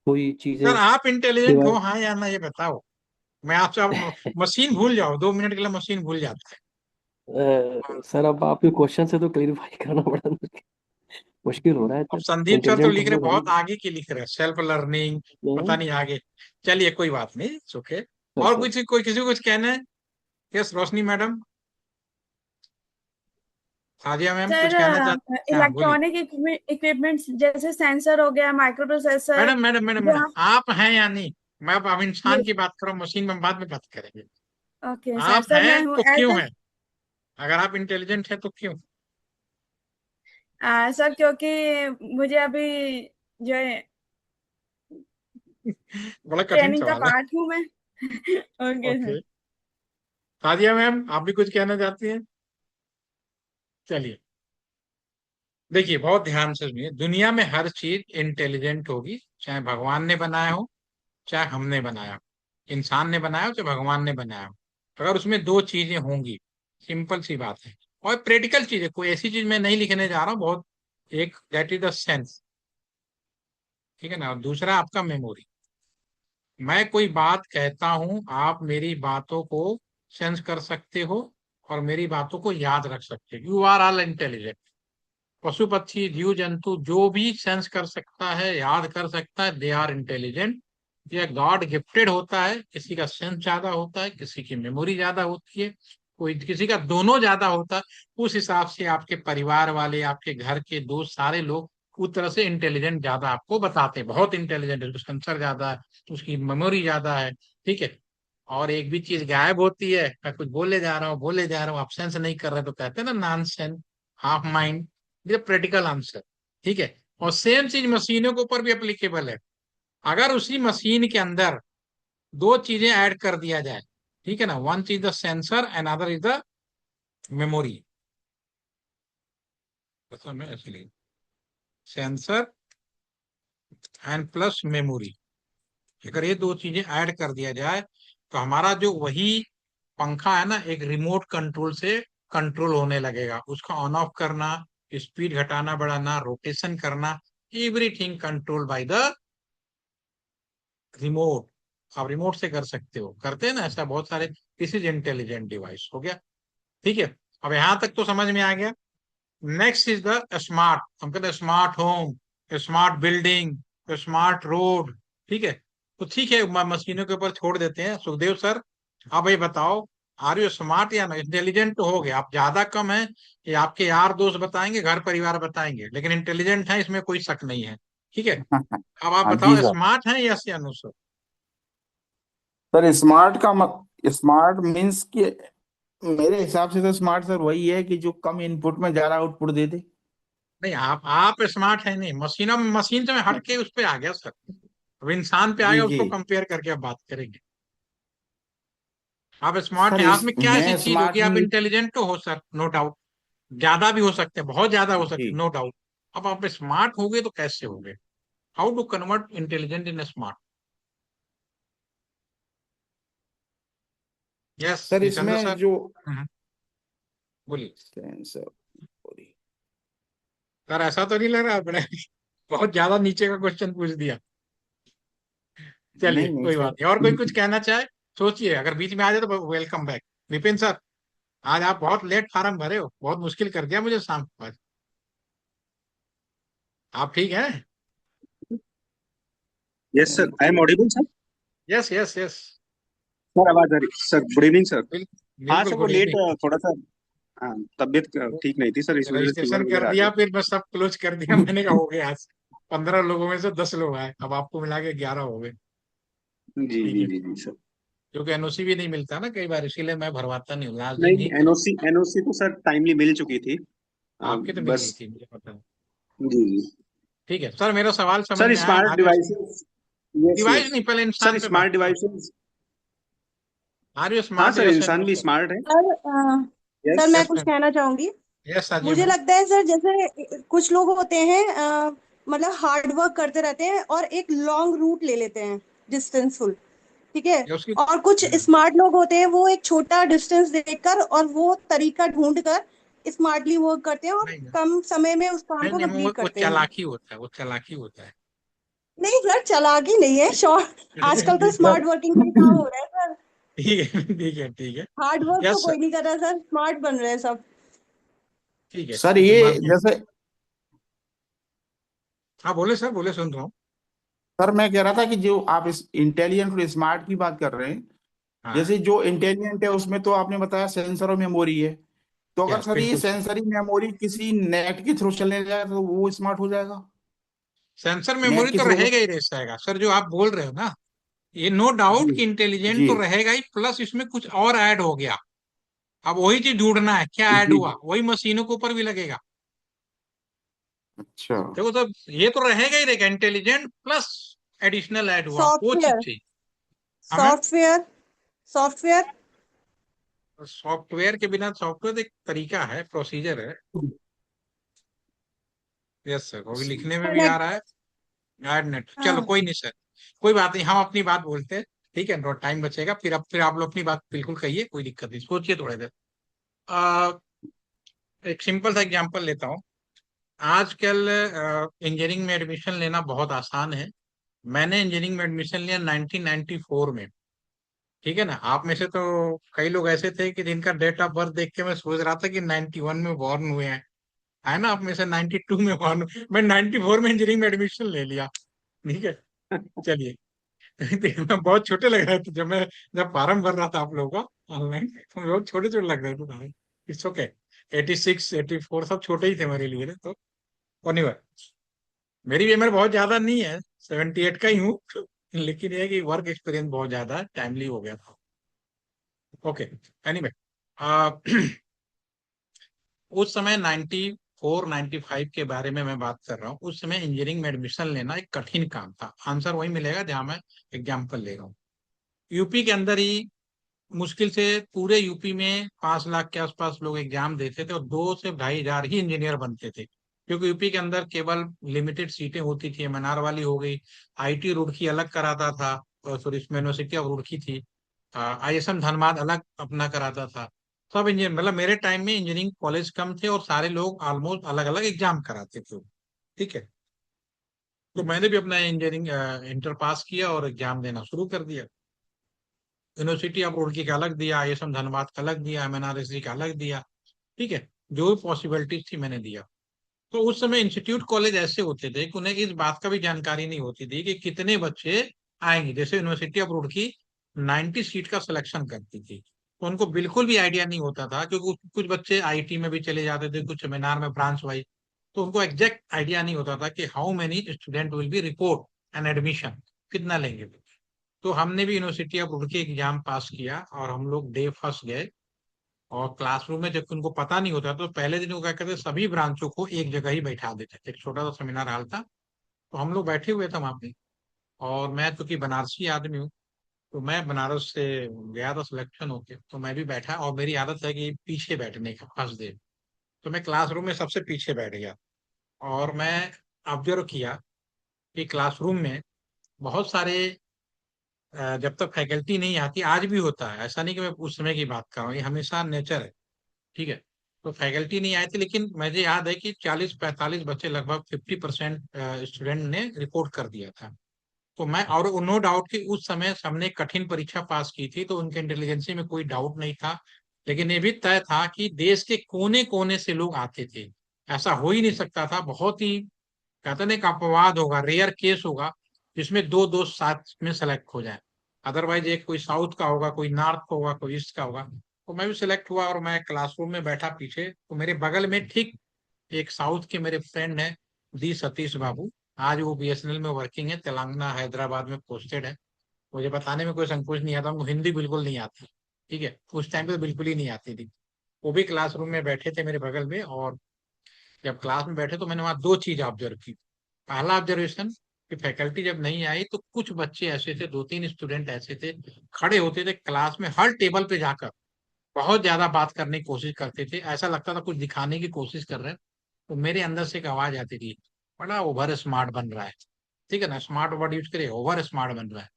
कोई चीजें सर आप इंटेलिजेंट हो डिवाइस। हाँ या ना ये बताओ। मैं आपसे अब मशीन भूल जाओ, 2 मिनट के लिए मशीन भूल जाता है। सर अब आपके क्वेश्चन से तो क्लेरिफाई करना बड़ा मुश्किल हो रहा है अब सर। संदीप सर तो इंटेलिजेंट लिख हम रहे लोग हैं बहुत आगे की लिख रहे, सेल्फ लर्निंग, पता नहीं। नहीं आगे। चलिए कोई बात नहीं, ओके। सर और सर कुछ कोई किसी को कुछ कहना है? यस रोशनी मैडम, साजिया मैम कुछ सर कहना चाहते? हाँ बोलिए। इलेक्ट्रॉनिक इक्विपमेंट्स जैसे सेंसर हो गया, micro processor. Madam madam madam जो मैडम, आप हैं या नहीं? मैं अब इंसान यस। की बात करूं, मशीन में बाद में बात करेंगे। ओके सर, आप सर मैं हैं हूँ तो एज क्यों हैं? अगर आप इंटेलिजेंट हैं तो क्यों? सर क्योंकि मुझे अभी जो है बड़ा कठिन ट्रेनिंग का सवाल है। पार्ट हूँ मैं। Okay sir. Okay, Sajiya ma'am आप भी कुछ कहना चाहती हैं? चलिए, देखिए बहुत ध्यान से सुनिए, दुनिया में हर चीज इंटेलिजेंट होगी, चाहे भगवान ने बनाया हो, चाहे हमने बनाया हो। इंसान ने बनाया हो चाहे भगवान ने बनाया हो, अगर उसमें दो चीजें होंगी, सिंपल सी बात है। और प्रैक्टिकल चीज है, कोई ऐसी चीज मैं नहीं लिखने जा रहा हूँ बहुत। एक दैट इज द सेंस, ठीक है ना, और दूसरा आपका मेमोरी। मैं कोई बात कहता हूं, आप मेरी बातों को सेंस कर सकते हो और मेरी बातों को याद रख सकते हो। You are all intelligent. पशु पक्षी जीव जंतु जो भी सेंस कर सकता है, याद कर सकता है, दे आर इंटेलिजेंट। ये गॉड गिफ्टेड होता है, किसी का सेंस ज्यादा होता है, किसी की मेमोरी ज्यादा होती है, कोई किसी का दोनों ज्यादा होता है। उस हिसाब से आपके परिवार वाले, आपके घर के दोस्त, सारे लोग उस तरह से इंटेलिजेंट ज्यादा आपको बताते हैं, बहुत इंटेलिजेंट है, उसका सेंसर ज्यादा है, उसकी मेमोरी ज्यादा है, ठीक है। और एक भी चीज गायब होती है, मैं कुछ बोले जा रहा हूँ बोले जा रहा हूँ, आप सेंस नहीं कर रहे तो कहते हैं ना नॉनसेंस, हाफ माइंड। ये प्रैक्टिकल आंसर, ठीक है। और सेम चीज मशीनों के ऊपर भी एप्लीकेबल है। अगर उसी मशीन के अंदर दो चीजें ऐड कर दिया जाए, ठीक है ना, वन चीज the sensor and other is the memory, में इसलिए सेंसर एंड प्लस मेमोरी, अगर ये दो चीजें ऐड कर दिया जाए तो हमारा जो वही पंखा है ना, एक रिमोट कंट्रोल से कंट्रोल होने लगेगा। उसका ऑन ऑफ करना, स्पीड घटाना बढ़ाना, रोटेशन करना, everything control by the remote. आप रिमोट से कर सकते हो, करते हैं ना ऐसा बहुत सारे। दिस इज इंटेलिजेंट डिवाइस हो गया, ठीक है। अब यहां तक तो समझ में आ गया। नेक्स्ट इज द स्मार्ट, हम कहते हैं smart home, smart building, smart road, ठीक है। तो ठीक है, मशीनों के ऊपर छोड़ देते हैं। सुखदेव सर आप भाई बताओ, आर यू स्मार्ट या ना? इंटेलिजेंट तो हो गए आप, ज्यादा कम है ये आपके यार दोस्त बताएंगे, घर परिवार बताएंगे, लेकिन इंटेलिजेंट है इसमें कोई शक नहीं है, ठीक है। अब आप हाँ जी बताओ सर। स्मार्ट है यस या नो सर? सर स्मार्ट का स्मार्ट मीन्स कि मेरे हिसाब से तो स्मार्ट सर वही है कि जो कम इनपुट में ज्यादा आउटपुट दे दे। नहीं, आप स्मार्ट है नहीं, मशीनों में, मशीन से मैं हट के उस पे आ गया सर। अब इंसान पे आ जी गया, जी। उसको कंपेयर करके अब बात करेंगे। आप स्मार्ट सर हैं, आप में क्या ऐसी मैं चीज स्मार्ट होगी, आप इंटेलिजेंट तो हो सर, नो डाउट। ज्यादा भी हो सकते हैं, बहुत ज्यादा हो सकते जी। हैं, नो डाउट। अब आप स्मार्ट हो गए तो कैसे हो गए? How to convert intelligent in smart? Yes sir Jitendra इसमें सर। जो बोलिए सेंसर। सर, ऐसा तो नहीं लग रहा आपने बहुत ज्यादा नीचे का क्वेश्चन पूछ दिया। चलिए नहीं नहीं कोई बात सर। नहीं, और कोई कुछ कहना चाहे सोचिए, अगर बीच में आ जाए तो वेलकम बैक। विपिन सर, आज आप बहुत लेट फार्म भरे हो, बहुत मुश्किल कर दिया मुझे शाम को आज। आप ठीक हैं? Yes sir, I am audible sir. Yes yes yes. Sir आवाज आ रही सर? Good evening sir. हाँ बिल्कुल सर, वो गुड लेट इवनिंग। थोड़ा सा, हाँ, तबीयत ठीक नहीं थी सर, इस वजह से फीवर रजिस्ट्रेशन कर वगैरह आ दिया, गया। फिर बस सब क्लोज कर दिया मैंने कहा हो गया आज। 15 लोगों में से 10 लोग आए, अब आपको मिला के 11 हो गए, जी ठीक जी है। जी जी सर। क्योंकि एनओसी भी नहीं मिलता ना कई बार, इसीलिए मैं भरवाता नहीं हूँ, लास्ट दिन नहीं, ही करो। एनओसी एनओसी तो सर टाइमली मिल चुकी थी। आपकी तो मिल गई बस। थी, मुझे पता है। जी जी। ठीक है सर, मेरा सवाल समझ सर में आया, smart are you? Devices. Yes device yes. नहीं, पहले सर इंसान पे बात स्मार्ट करो। डिवाइसेस। आर यू हाँ स्मार्ट सर, यस इंसान नो भी सर? स्मार्ट है। Sir sir yes. मैं यस कुछ मैम। कहना चाहूंगी। यस साजिया मुझे मैम। लगता है सर जैसे कुछ लोग होते हैं मतलब हार्ड वर्क करते रहते हैं और एक लॉन्ग रूट ले लेते हैं, डिस्टेंसफुल, ठीक है। ये उसकी और कुछ स्मार्ट लोग होते हैं, वो एक छोटा डिस्टेंस देखकर और वो तरीका ढूंढ कर स्मार्टली वर्क करते हैं और नहीं कम समय में उस काम नहीं को नहीं, वो कंप्लीट वो करते हैं। चालाकी होता है, वो चालाकी होता है। नहीं सर, चालाकी नहीं है, शॉर्ट आजकल तो सर स्मार्ट वर्किंग का ही काम हो रहा है सर। ठीक है ठीक है ठीक है। हार्ड वर्क तो यस सर। कोई नहीं कर रहा सर, स्मार्ट बन रहे हैं सब। ठीक है, सर ये तो ये मान लो। जैसे, हाँ बोले सर, बोले, सुन रहा हूँ। सर मैं कह रहा था कि जो आप इस इंटेलिजेंट और स्मार्ट की बात कर रहे हैं, हाँ। जैसे जो इंटेलिजेंट है उसमें तो आपने बताया सेंसर और मेमोरी है, तो अगर यस सर ये बिल्कुल सर। सेंसरी मेमोरी किसी नेट के थ्रू चलने जाए तो वो स्मार्ट हो जाएगा? सेंसर नेट मेमोरी के तो थ्रू? रहेगा ही, रह जाएगा सर, जो आप बोल रहे हो ना, ये नो डाउट जी कि इंटेलिजेंट जी तो रहेगा ही, प्लस इसमें कुछ और ऐड हो गया। अब वही चीज ढूंढना है, क्या ऐड जी हुआ, जी। वही मशीनों के ऊपर भी लगेगा। अच्छा। देखो तो ये तो रहेगा ही रहेगा, इंटेलिजेंट प्लस एडिशनल ऐड हुआ, वो चीज सॉफ्टवेयर, चाहिए हमें। Software, software. सॉफ्टवेयर के बिना, सॉफ्टवेयर एक तरीका है, प्रोसीजर है। यस सर, वो भी लिखने में भी आ कनेक्ट। रहा है। ऐड नेट, चलो हाँ। कोई नहीं सर, कोई बात नहीं, हम अपनी बात बोलते हैं। ठीक है, थोड़ा टाइम बचेगा, फिर अब फिर आप लोग अपनी बात बिल्कुल कहिए, कोई दिक्कत नहीं, सोचिए थोड़ी देर। आ, एक सिंपल सा एग्जांपल लेता हूँ। आजकल इंजीनियरिंग में एडमिशन लेना बहुत आसान है। मैंने इंजीनियरिंग में एडमिशन लिया 1994 में। ठीक है ना, आप में से तो कई लोग ऐसे थे कि जिनका डेट ऑफ बर्थ देख के मैं सोच रहा था कि 91 में बॉर्न हुए हैं। है ना, आप में से 92 में बॉर्न, मैं 94 में इंजीनियरिंग में एडमिशन ले लिया। ठीक है, चलिए। तो बहुत छोटे लग रहे थे जब फॉर्म भर रहा था आप लोगों का ऑनलाइन, तो बहुत छोटे छोटे लग रहे थे। It's okay. 86 84 सब छोटे ही थे मेरे लिए तो। एनीवे, मेरी भी उम्र बहुत ज्यादा नहीं है, 78 का ही हूँ। लेकिन ये है कि वर्क एक्सपीरियंस बहुत ज्यादा टाइमली हो गया था। ओके। एनीवे, उस समय 94 95 के बारे में मैं बात कर रहा हूँ। उस समय इंजीनियरिंग में एडमिशन लेना एक कठिन काम था। आंसर वही मिलेगा जहां मैं एग्जाम्पल ले रहा हूँ। यूपी के अंदर ही मुश्किल से पूरे यूपी में 5 लाख के आसपास लोग एग्जाम देते थे, और 2 से 2,500 ही इंजीनियर बनते थे, क्योंकि यूपी के अंदर केवल लिमिटेड सीटें होती थी। एमएनआर वाली हो गई, आईटी रुड़की अलग कराता था, सॉरी इसमें यूनिवर्सिटी ऑफ रुड़की थी, आईएसएम धनबाद अलग अपना कराता था। सब इंजीनियर, मतलब मेरे टाइम में इंजीनियरिंग कॉलेज कम थे और सारे लोग ऑलमोस्ट अलग अलग एग्जाम कराते थे। ठीक है, तो मैंने भी अपना इंजीनियरिंग इंटर पास किया और एग्जाम देना शुरू कर दिया। यूनिवर्सिटी ऑफ रुड़की का अलग दिया, आईएसएम धनबाद का अलग दिया, एमएनआरएसजी का अलग दिया। ठीक है, जो भी पॉसिबिलिटीज थी मैंने दिया। तो उस समय इंस्टीट्यूट कॉलेज ऐसे होते थे कि उन्हें इस बात का भी जानकारी नहीं होती थी कि कितने बच्चे आएंगे। जैसे यूनिवर्सिटी ऑफ रुड़की 90 सीट का सिलेक्शन करती थी, तो उनको बिल्कुल भी आइडिया नहीं होता था, क्योंकि कुछ बच्चे आईटी में भी चले जाते थे, कुछ सेमिनार में ब्रांच वाइज। तो उनको एग्जैक्ट आइडिया नहीं होता था कि how many student will be report and admission, कितना लेंगे। तो हमने भी यूनिवर्सिटी ऑफ रुड़की एग्जाम पास किया और हम लोग डे फर्स्ट गए। और क्लासरूम में जब उनको पता नहीं होता तो पहले दिन वो क्या करते, सभी ब्रांचों को एक जगह ही बैठा देते थे। एक छोटा सा सेमिनार हॉल था, तो हम लोग बैठे हुए थे वहां पे। और मैं चूंकि बनारसी आदमी हूँ, तो मैं बनारस से गया था सिलेक्शन होके, तो मैं भी बैठा, और मेरी आदत है कि पीछे बैठने का फर्स्ट डे। तो मैं क्लासरूम में सबसे पीछे बैठ गया, और मैं ऑब्जर्व किया कि क्लासरूम में बहुत सारे, जब तक फैकल्टी नहीं आती, आज भी होता है, ऐसा नहीं कि मैं उस समय की बात कर रहा हूँ, ये हमेशा नेचर है। ठीक है, तो फैकल्टी नहीं आए थे, लेकिन मुझे याद है कि 40 45 बच्चे, लगभग 50% स्टूडेंट ने रिपोर्ट कर दिया था। तो मैं, और नो डाउट कि उस समय सबने कठिन परीक्षा पास की थी, तो उनके इंटेलिजेंसी में कोई डाउट नहीं था। लेकिन ये भी तय था कि देश के कोने कोने से लोग आते थे। ऐसा हो ही नहीं सकता था, बहुत ही, कहते हैं ना, एक अपवाद होगा, रेयर केस होगा जिसमें दो दोस्त साथ में सेलेक्ट हो जाए। अदरवाइज एक कोई साउथ का होगा, कोई नॉर्थ का होगा, कोई ईस्ट का होगा। तो मैं भी सिलेक्ट हुआ और मैं क्लासरूम में बैठा पीछे, तो मेरे बगल में ठीक एक साउथ के मेरे फ्रेंड है, दी सतीश बाबू। आज वो बीएसएनएल में वर्किंग है, तेलंगाना हैदराबाद में पोस्टेड है। मुझे बताने में कोई संकोच नहीं आता, उनको हिंदी बिल्कुल नहीं आती। ठीक है, उस टाइम पे तो बिल्कुल ही नहीं आती थी। वो भी क्लासरूम में बैठे थे मेरे बगल में, और जब क्लास में बैठे तो मैंने वहां दो चीज ऑब्जर्व की। पहला ऑब्जर्वेशन, कि फैकल्टी जब नहीं आई तो कुछ बच्चे ऐसे थे, 2 3 स्टूडेंट ऐसे थे, खड़े होते थे क्लास में हर टेबल पे जाकर, बहुत ज्यादा बात करने की कोशिश करते थे, ऐसा लगता था कुछ दिखाने की कोशिश कर रहे हैं। तो मेरे अंदर से एक आवाज आती थी, बड़ा ओवर स्मार्ट बन रहा है। ठीक है ना, स्मार्ट वर्ड यूज करे, ओवर स्मार्ट बन रहा है।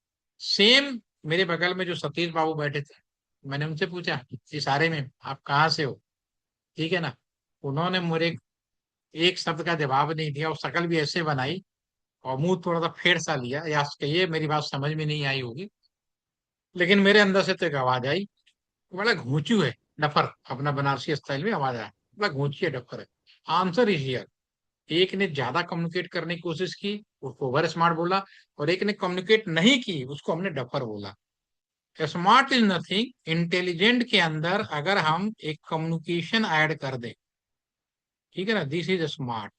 सेम मेरे बगल में जो सतीश बाबू बैठे थे, मैंने उनसे पूछा इशारे में, आप कहाँ से हो? ठीक है ना, उन्होंने मुझे एक शब्द का जवाब नहीं दिया और शक्ल भी ऐसे बनाई और मुंह थोड़ा सा फेर सा लिया, या कहिए मेरी बात समझ में नहीं आई होगी, लेकिन मेरे अंदर से तो एक आवाज आई, बड़ा घूंचू है, डफर, अपना बनारसी स्टाइल में आवाज आया, बड़ा घूंची है, डफर है। Answer is here. एक ने ज्यादा कम्युनिकेट करने की कोशिश की, उसको ओवर स्मार्ट बोला, और एक ने कम्युनिकेट नहीं की, उसको हमने डफर बोला। स्मार्ट इज नथिंग, इंटेलिजेंट के अंदर अगर हम एक कम्युनिकेशन ऐड कर दें, ठीक है ना, दिस इज स्मार्ट।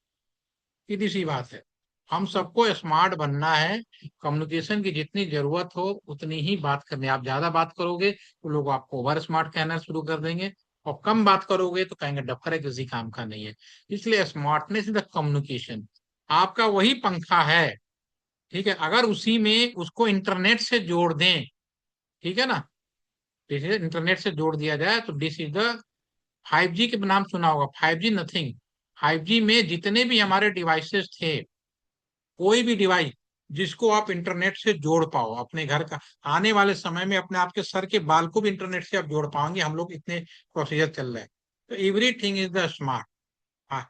सीधी सी बात है, हम सबको स्मार्ट बनना है। कम्युनिकेशन की जितनी जरूरत हो उतनी ही बात करनी है। आप ज्यादा बात करोगे तो लोग आपको ओवर स्मार्ट कहना शुरू कर देंगे, और कम बात करोगे तो कहेंगे डफर है, किसी काम का नहीं है। इसलिए स्मार्टनेस इज द कम्युनिकेशन। आपका वही पंखा है, ठीक है, अगर उसी में उसको इंटरनेट से जोड़ दें, ठीक है ना, जैसे इंटरनेट से जोड़ दिया जाए, तो दिस इज द 5G के नाम सुना होगा। 5G नथिंग, 5G में जितने भी हमारे डिवाइसेस थे, कोई भी डिवाइस जिसको आप इंटरनेट से जोड़ पाओ अपने घर का, आने वाले समय में अपने आपके सर के बाल को भी इंटरनेट से आप जोड़ पाएंगे। हम लोग इतने प्रोसीजर चल रहे हैं, तो एवरीथिंग इज द स्मार्ट। हाँ,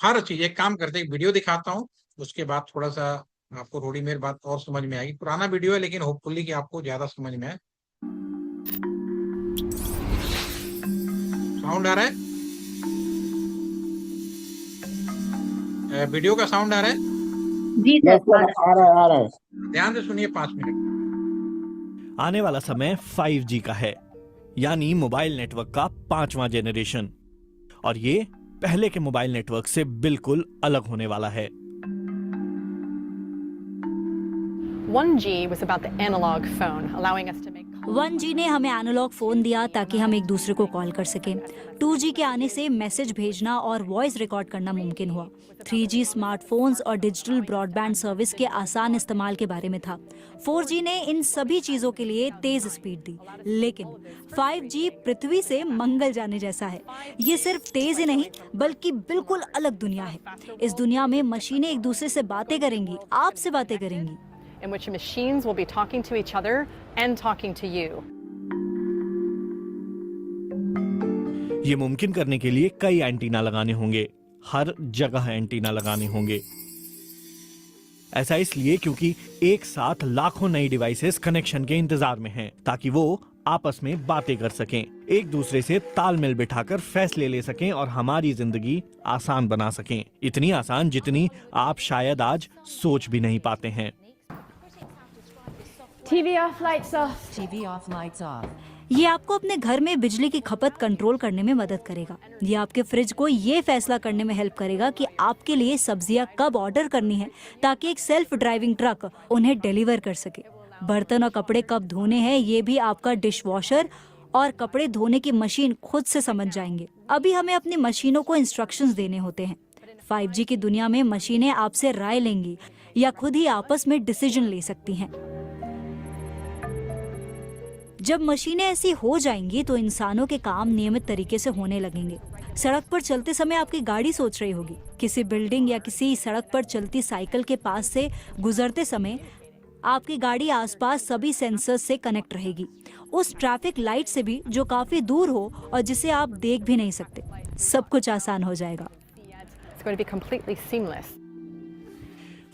हर चीज। एक काम करते हैं, वीडियो दिखाता हूँ, उसके बाद थोड़ा सा आपको थोड़ी मेरी बात और समझ में आएगी। पुराना वीडियो है, लेकिन होपफुली कि आपको ज्यादा समझ में आए। साउंड आ रहा है? वीडियो का साउंड आ रहा है? जी यस सर, सर, आ रहा है, आ रहा है। ध्यान से सुनिए, 5 मिनट। आने वाला समय 5G का है, यानी मोबाइल नेटवर्क का 5वां जेनरेशन, और ये पहले के मोबाइल नेटवर्क से बिल्कुल अलग होने वाला है। 1G was about the analog phone, allowing us to make 1G ने हमें एनालॉग फोन दिया ताकि हम एक दूसरे को कॉल कर सकें। 2G के आने से मैसेज भेजना और वॉइस रिकॉर्ड करना मुमकिन हुआ। 3G स्मार्टफोन्स और डिजिटल ब्रॉडबैंड सर्विस के आसान इस्तेमाल के बारे में था। 4G ने इन सभी चीजों के लिए तेज स्पीड दी। लेकिन 5G पृथ्वी से मंगल जाने जैसा है। ये सिर्फ तेज ही नहीं, बल्कि बिल्कुल अलग दुनिया है। इस दुनिया में मशीनें एक दूसरे से बातें करेंगी, आपसे बातें करेंगी, in which machines will be talking to each other and talking to you. ये मुमकिन करने के लिए कई एंटीना लगाने होंगे, हर जगह एंटीना लगाने होंगे। ऐसा इसलिए क्योंकि एक साथ लाखों नई डिवाइसेस कनेक्शन के इंतजार में हैं, ताकि वो आपस में बातें कर सकें, एक दूसरे से तालमेल बिठाकर फैसले ले सकें और हमारी जिंदगी आसान बना सकें। इतनी आसान जितनी आप शायद आज सोच भी नहीं पाते हैं। TV off, lights off. TV off, lights off. ये आपको अपने घर में बिजली की खपत कंट्रोल करने में मदद करेगा। ये आपके फ्रिज को ये फैसला करने में हेल्प करेगा कि आपके लिए सब्जियां कब ऑर्डर करनी है, ताकि एक सेल्फ ड्राइविंग ट्रक उन्हें डिलीवर कर सके। बर्तन और कपड़े कब धोने हैं, ये भी आपका डिश वॉशर और कपड़े धोने की मशीन खुद से समझ जाएंगे। अभी हमें अपनी मशीनों को इंस्ट्रक्शंस देने होते हैं। 5G की दुनिया में मशीनें आपसे राय लेंगी या खुद ही आपस में डिसीजन ले सकती हैं। जब मशीनें ऐसी हो जाएंगी तो इंसानों के काम नियमित तरीके से होने लगेंगे। सड़क पर चलते समय आपकी गाड़ी सोच रही होगी, किसी बिल्डिंग या किसी सड़क पर चलती साइकिल के पास से गुजरते समय आपकी गाड़ी आसपास सभी सेंसर्स से कनेक्ट रहेगी, उस ट्रैफिक लाइट से भी जो काफी दूर हो और जिसे आप देख भी नहीं सकते। सब कुछ आसान हो जाएगा। It's going to be completely seamless.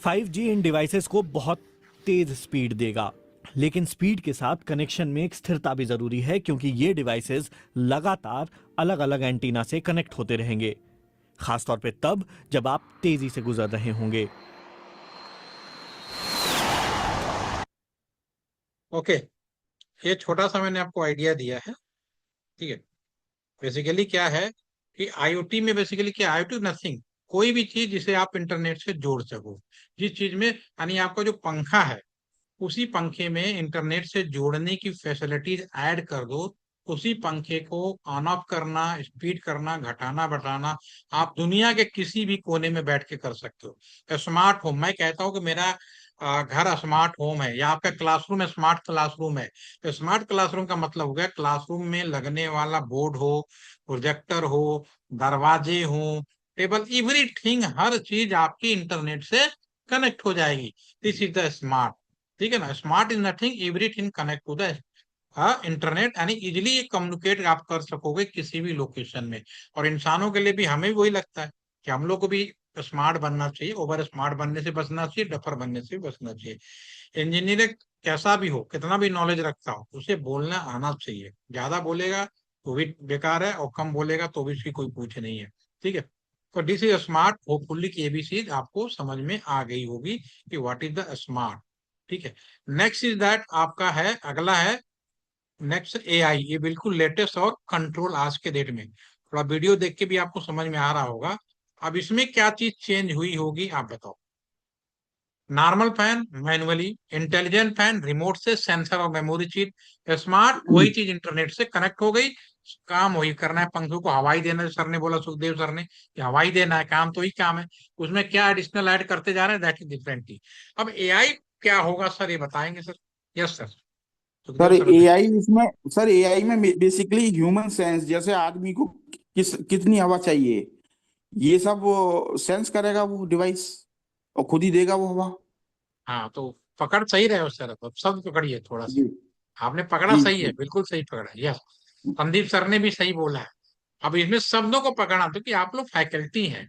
5G in devices को बहुत तेज स्पीड देगा, लेकिन स्पीड के साथ कनेक्शन में एक स्थिरता भी जरूरी है, क्योंकि ये डिवाइसेस लगातार अलग अलग एंटीना से कनेक्ट होते रहेंगे, खासतौर पे तब जब आप तेजी से गुजर रहे होंगे। ओके, ये छोटा सा मैंने आपको आइडिया दिया है, ठीक है। बेसिकली क्या है कि IoT में बेसिकली क्या, IoT नथिंग, कोई भी चीज जिसे आप इंटरनेट से जोड़ सको। जिस चीज में, यानी आपका जो पंखा है, उसी पंखे में इंटरनेट से जोड़ने की फैसिलिटीज ऐड कर दो। उसी पंखे को ऑन ऑफ करना, स्पीड करना, घटाना बढ़ाना आप दुनिया के किसी भी कोने में बैठ के कर सकते हो। स्मार्ट होम, मैं कहता हूं कि मेरा घर स्मार्ट होम है, या आपका क्लासरूम स्मार्ट क्लासरूम है। तो स्मार्ट क्लासरूम का मतलब हो गया क्लासरूम में लगने वाला बोर्ड हो, प्रोजेक्टर हो, दरवाजे हो, टेबल, एवरीथिंग, हर चीज आपकी इंटरनेट से कनेक्ट हो जाएगी। दिस इज द स्मार्ट, ठीक है ना। Smart is nothing, everything connect to the internet, यानी इजिली कम्युनिकेट आप कर सकोगे किसी भी लोकेशन में। और इंसानों के लिए भी हमें भी वही लगता है कि हम लोग को भी स्मार्ट बनना चाहिए, ओवर स्मार्ट बनने से बचना चाहिए, डफर बनने से बचना चाहिए। इंजीनियर कैसा भी हो, कितना भी नॉलेज रखता हो, उसे बोलना आना चाहिए। ज्यादा बोलेगा तो भी बेकार है, और कम बोलेगा तो भी उसकी कोई पूछ नहीं है। ठीक है, तो दिस इज स्मार्ट। होपफुली कि एबीसी आपको समझ में आ गई होगी कि व्हाट इज द स्मार्ट। ठीक है, नेक्स्ट इज दैट आपका है, अगला है नेक्स्ट एआई। ये बिल्कुल लेटेस्ट और कंट्रोल आज के डेट में, थोड़ा वीडियो देख के भी आपको समझ में आ रहा होगा। अब इसमें क्या चीज चेंज हुई होगी आप बताओ। Normal fan manually, intelligent fan remote से, सेंसर और मेमोरी चिप, स्मार्ट वही चीज इंटरनेट से कनेक्ट हो गई, काम वही करना है। पंखों को हवाई देना है, सर ने बोला, सुखदेव सर ने कि हवाई देना है, काम तो ही काम है। उसमें क्या एडिशनल ऐड करते जा रहे हैं, दैट इज डिफरेंट थी। अब एआई क्या होगा सर, ये बताएंगे sir? Yes sir, Sukhdev sir sir बताइए। एआई इसमें, सर एआई में बेसिकली ह्यूमन सेंस, जैसे आदमी को कितनी हवा चाहिए, ये सब वो सेंस करेगा वो डिवाइस, और खुद ही देगा वो हवा। हाँ, तो पकड़ सही रहे हो सर, अब शब्द पकड़िए थोड़ा सा। जी आपने पकड़ा जी सही है, जी बिल्कुल सही पकड़ा। यस, संदीप सर ने भी सही बोला है। अब इसमें शब्दों को पकड़ना, तो कि आप लोग फैकल्टी हैं,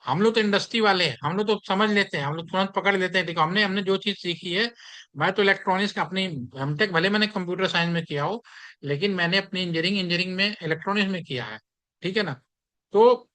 हम लोग तो इंडस्ट्री वाले हैं, हम लोग तो समझ लेते हैं, हम लोग तुरंत पकड़ लेते हैं। देखो, हमने हमने जो चीज सीखी है, मैं तो इलेक्ट्रॉनिक्स का अपनी एमटेक, भले मैंने कंप्यूटर साइंस में किया हो, लेकिन मैंने अपनी इंजीनियरिंग इंजीनियरिंग में इलेक्ट्रॉनिक्स में किया है। ठीक है ना? तो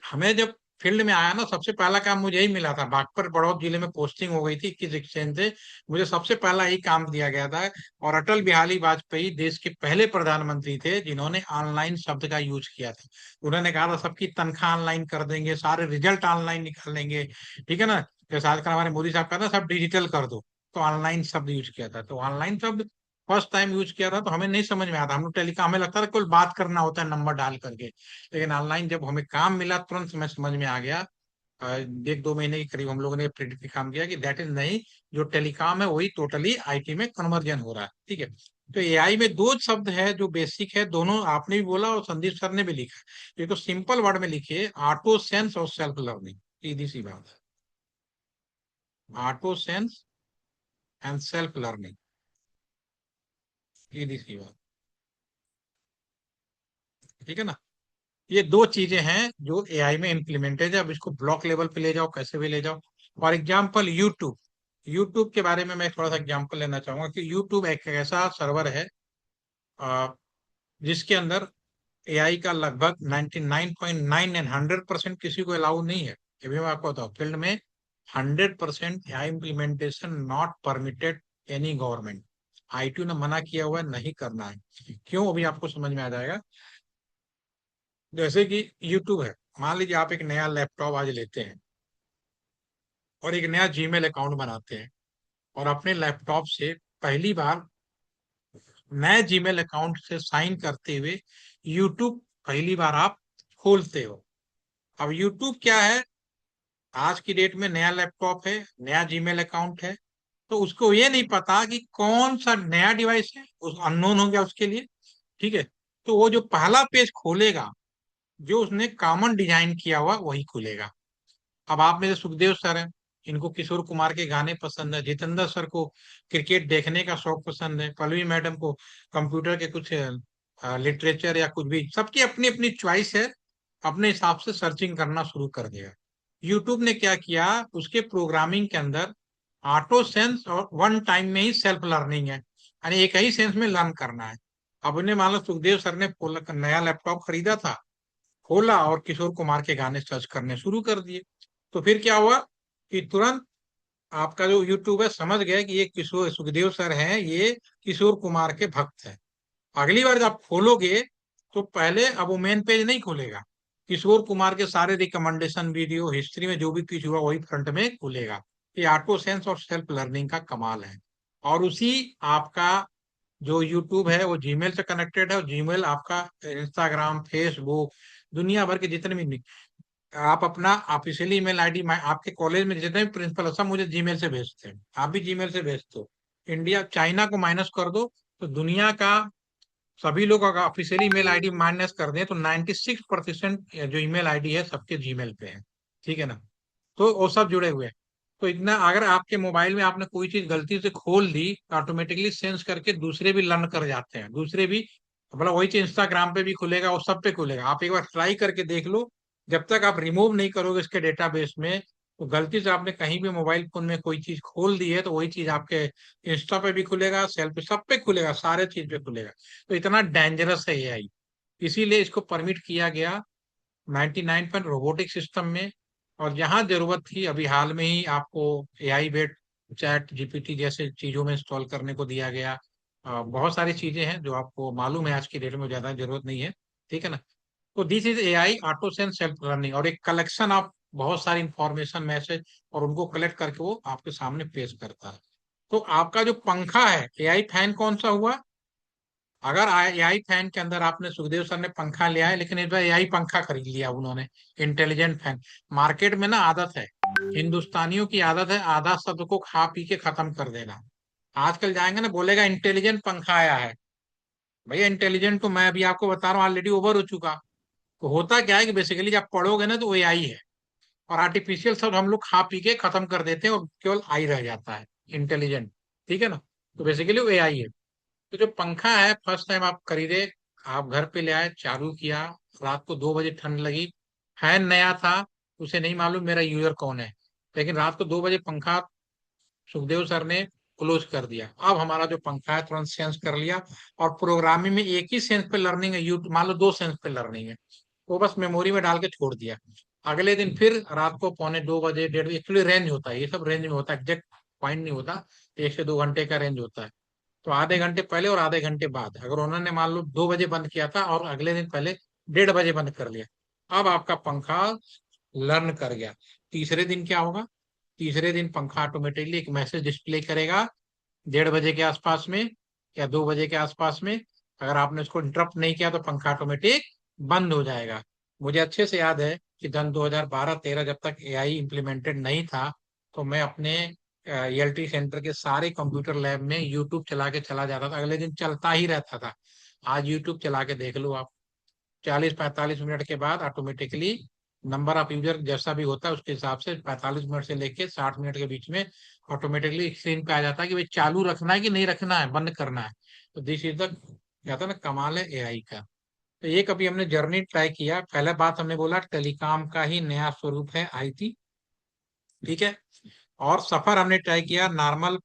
हमें जब फील्ड में आया ना, सबसे पहला काम मुझे यही मिला था। बागपत बड़ौद जिले में पोस्टिंग हो गई थी 21 एक्सचेंज से, मुझे सबसे पहला यही काम दिया गया था। और अटल बिहारी वाजपेयी देश के पहले प्रधानमंत्री थे जिन्होंने ऑनलाइन शब्द का यूज किया था। उन्होंने कहा था सबकी तनख्वाह ऑनलाइन कर देंगे, सारे रिजल्ट ऑनलाइन निकालेंगे। ठीक है ना? जैसे आजकल हमारे मोदी साहब कहते हैं सब डिजिटल कर दो, तो ऑनलाइन शब्द यूज किया था। तो ऑनलाइन शब्द फर्स्ट टाइम यूज किया था, तो हमें नहीं समझ में आता। हम लोग टेलीकॉम, हमें लगता था केवल बात करना होता है नंबर डाल करके, लेकिन ऑनलाइन जब हमें काम मिला तुरंत हमें समझ में आ गया। एक दो महीने के करीब हम लोगों ने प्रिडिक्ट काम किया कि दैट इज नहीं, जो टेलीकॉम है वही टोटली आईटी में कन्वर्जन हो रहा है। ठीक है, तो एआई में दो शब्द है जो बेसिक है, दोनों आपने भी बोला और संदीप सर ने भी लिखा। ये तो सिंपल वर्ड में लिखिए, ऑटो सेंस और सेल्फ लर्निंग, सीधी सी बात है। Auto sense and self learning, सीधी सी बात। ठीक है ना? ये दो चीजें हैं जो एआई में इम्प्लीमेंटेड है। अब इसको ब्लॉक लेवल पे ले जाओ, कैसे भी ले जाओ। फॉर एग्जाम्पल यूट्यूब, यूट्यूब के बारे में मैं थोड़ा सा एग्जाम्पल लेना चाहूंगा कि यूट्यूब एक ऐसा सर्वर है जिसके अंदर एआई का लगभग 99.9 एंड 100% किसी को अलाउ नहीं है। ये भी मैं आपको बताऊं, फील्ड में 100% AI implementation not permitted any government. IT ने मना किया हुआ है, नहीं करना है। क्यों, अभी आपको समझ में आ जाएगा। जैसे कि यूट्यूब है, मान लीजिए आप एक नया लैपटॉप आज लेते हैं और एक नया जीमेल अकाउंट बनाते हैं, और अपने लैपटॉप से पहली बार नए जीमेल अकाउंट से साइन करते हुए यूट्यूब पहली बार आप खोलते हो। अब यूट्यूब क्या है, आज की डेट में नया लैपटॉप है, नया जीमेल अकाउंट है, तो उसको ये नहीं पता कि कौन सा नया डिवाइस है, उस अननोन हो गया उसके लिए। ठीक है, तो वो जो पहला पेज खोलेगा, जो उसने कॉमन डिजाइन किया हुआ वही खुलेगा। अब आप में से सुखदेव सर हैं, इनको किशोर कुमार के गाने पसंद है, जितेंद्र सर को क्रिकेट देखने का शौक पसंद है, पल्लवी मैडम को कंप्यूटर के कुछ लिटरेचर या कुछ भी, सबकी अपनी अपनी चॉइस है, अपने हिसाब से सर्चिंग करना शुरू कर दिया। यूट्यूब ने क्या किया, उसके प्रोग्रामिंग के अंदर ऑटो सेंस और वन टाइम में ही सेल्फ लर्निंग है, यानी एक ही सेंस में लर्न करना है। अब उन्हें मान लो सुखदेव सर ने नया लैपटॉप खरीदा था, खोला और किशोर कुमार के गाने सर्च करने शुरू कर दिए, तो फिर क्या हुआ कि तुरंत आपका जो यूट्यूब है समझ गया कि ये किशोर सुखदेव सर हैं, ये किशोर कुमार के भक्त हैं। अगली बार जब आप खोलोगे तो पहले अब वो मेन पेज नहीं खुलेगा, किशोर कुमार के सारे रिकमेंडेशन वीडियो हिस्ट्री में जो भी कुछ हुआ वही फ्रंट में खुलेगा। ये ऑटो सेंस और सेल्फ लर्निंग का कमाल है। और उसी आपका जो यूट्यूब है वो जीमेल से कनेक्टेड है, और जीमेल आपका इंस्टाग्राम, फेसबुक, दुनिया भर के जितने भी आप अपना ऑफिशियली ईमेल आईडी, आपके कॉलेज में जितने भी प्रिंसिपल है सब मुझे जीमेल से भेजते हैं, आप भी जीमेल से भेजते हो। इंडिया, चाइना को माइनस कर दो तो दुनिया का सभी लोग अगर ऑफिशियली ईमेल आईडी माइनस कर दें तो 96% जो ईमेल आईडी है सबके जीमेल पे है। ठीक है ना? तो वो सब जुड़े हुए हैं। तो इतना अगर आपके मोबाइल में आपने कोई चीज गलती से खोल दी तो ऑटोमेटिकली सेंस करके दूसरे भी लर्न कर जाते हैं, दूसरे भी, मतलब वही चीज इंस्टाग्राम पे भी खुलेगा, वो सब पे खुलेगा। आप एक बार ट्राई करके देख लो, जब तक आप रिमूव नहीं करोगे इसके डेटाबेस में, तो गलती से आपने कहीं भी मोबाइल फोन में कोई चीज खोल दी है तो वही चीज आपके इंस्टा पे भी खुलेगा, सेल पे, सब पे खुलेगा, सारे चीज पे खुलेगा। तो इतना डेंजरस है एआई, इसीलिए इसको परमिट किया गया 99 पर रोबोटिक सिस्टम में। और जहां जरूरत थी, अभी हाल में ही आपको एआई बेस्ड चैट जीपीटी जैसे चीजों में इंस्टॉल करने को दिया गया। बहुत सारी चीजें हैं जो आपको मालूम है, आज की डेट में ज्यादा जरूरत नहीं है, ठीक है ना। तो this is AI auto sense self learning, और एक कलेक्शन ऑफ बहुत सारी इंफॉर्मेशन मैसेज और उनको कलेक्ट करके वो आपके सामने पेश करता है। तो आपका जो पंखा है, एआई फैन कौन सा हुआ? अगर एआई फैन के अंदर आपने, सुखदेव सर ने पंखा लिया है, लेकिन इस बार एआई पंखा खरीद लिया उन्होंने, इंटेलिजेंट फैन। मार्केट में ना आदत है, हिंदुस्तानियों की आदत है आधा शब्द को खा पी के खत्म कर देना। आजकल जाएंगे ना, बोलेगा इंटेलिजेंट पंखा आया है। भैया इंटेलिजेंट तो मैं अभी आपको बता रहा हूँ ऑलरेडी ओवर हो चुका। तो होता क्या है कि बेसिकली जब पढ़ोगे ना तो वो एआई है, और आर्टिफिशियल शब्द हम लोग खा पी के खत्म कर देते हैं और केवल आई रह जाता है इंटेलिजेंट, ठीक है ना। तो बेसिकली वो एआई है। तो जो पंखा है, फर्स्ट टाइम आप खरीदे, आप घर पे ले आए, चालू किया, रात को 2 बजे ठंड लगी, फैन नया था, उसे नहीं मालूम मेरा यूजर कौन है, लेकिन रात को 2 बजे पंखा सुखदेव सर ने क्लोज कर दिया। अब हमारा जो पंखा है तुरंत सेंस कर लिया, और प्रोग्रामिंग में एक ही सेंस पे लर्निंग है, यू मान लो 2 सेंस पे लर्निंग है, वो बस मेमोरी में डाल के छोड़ दिया। अगले दिन फिर रात को 1:45 1:30, एक्चुअली रेंज होता है, ये सब रेंज में होता है, एग्जैक्ट पॉइंट नहीं होता, 1 से 2 घंटे का रेंज होता है। तो आधे घंटे पहले और आधे घंटे बाद, अगर उन्होंने मान लो 2 बजे बंद किया था और अगले दिन पहले 1:30 बजे बंद कर लिया, अब आपका पंखा लर्न कर गया। तीसरे दिन क्या होगा? तीसरे दिन पंखा ऑटोमेटिकली एक मैसेज डिस्प्ले करेगा 1:30 बजे के आसपास में या 2 बजे के आसपास में। अगर आपने उसको इंटरप्ट नहीं किया तो पंखा ऑटोमेटिक बंद हो जाएगा। मुझे अच्छे से याद है कि सन 2012-13 जब तक एआई इम्प्लीमेंटेड नहीं था, तो मैं अपने ईएलटी सेंटर के सारे कंप्यूटर लैब में यूट्यूब चला के चला जाता था, अगले दिन चलता ही रहता था। आज यूट्यूब चला के देख लो आप, 40-45 मिनट के बाद ऑटोमेटिकली नंबर ऑफ यूजर जैसा भी होता है उसके हिसाब से 45 मिनट से लेके 60 मिनट के बीच में ऑटोमेटिकली स्क्रीन पे आ जाता है कि भाई चालू रखना है कि नहीं रखना है, बंद करना है। तो दिस इज द, कहता है ना, कमाल है एआई का। तो ये कभी हमने जर्नी ट्राई किया। पहला बात हमने बोला टेलीकॉम का ही नया स्वरूप है आईटी, ठीक है। और सफर हमने ट्राई किया normal,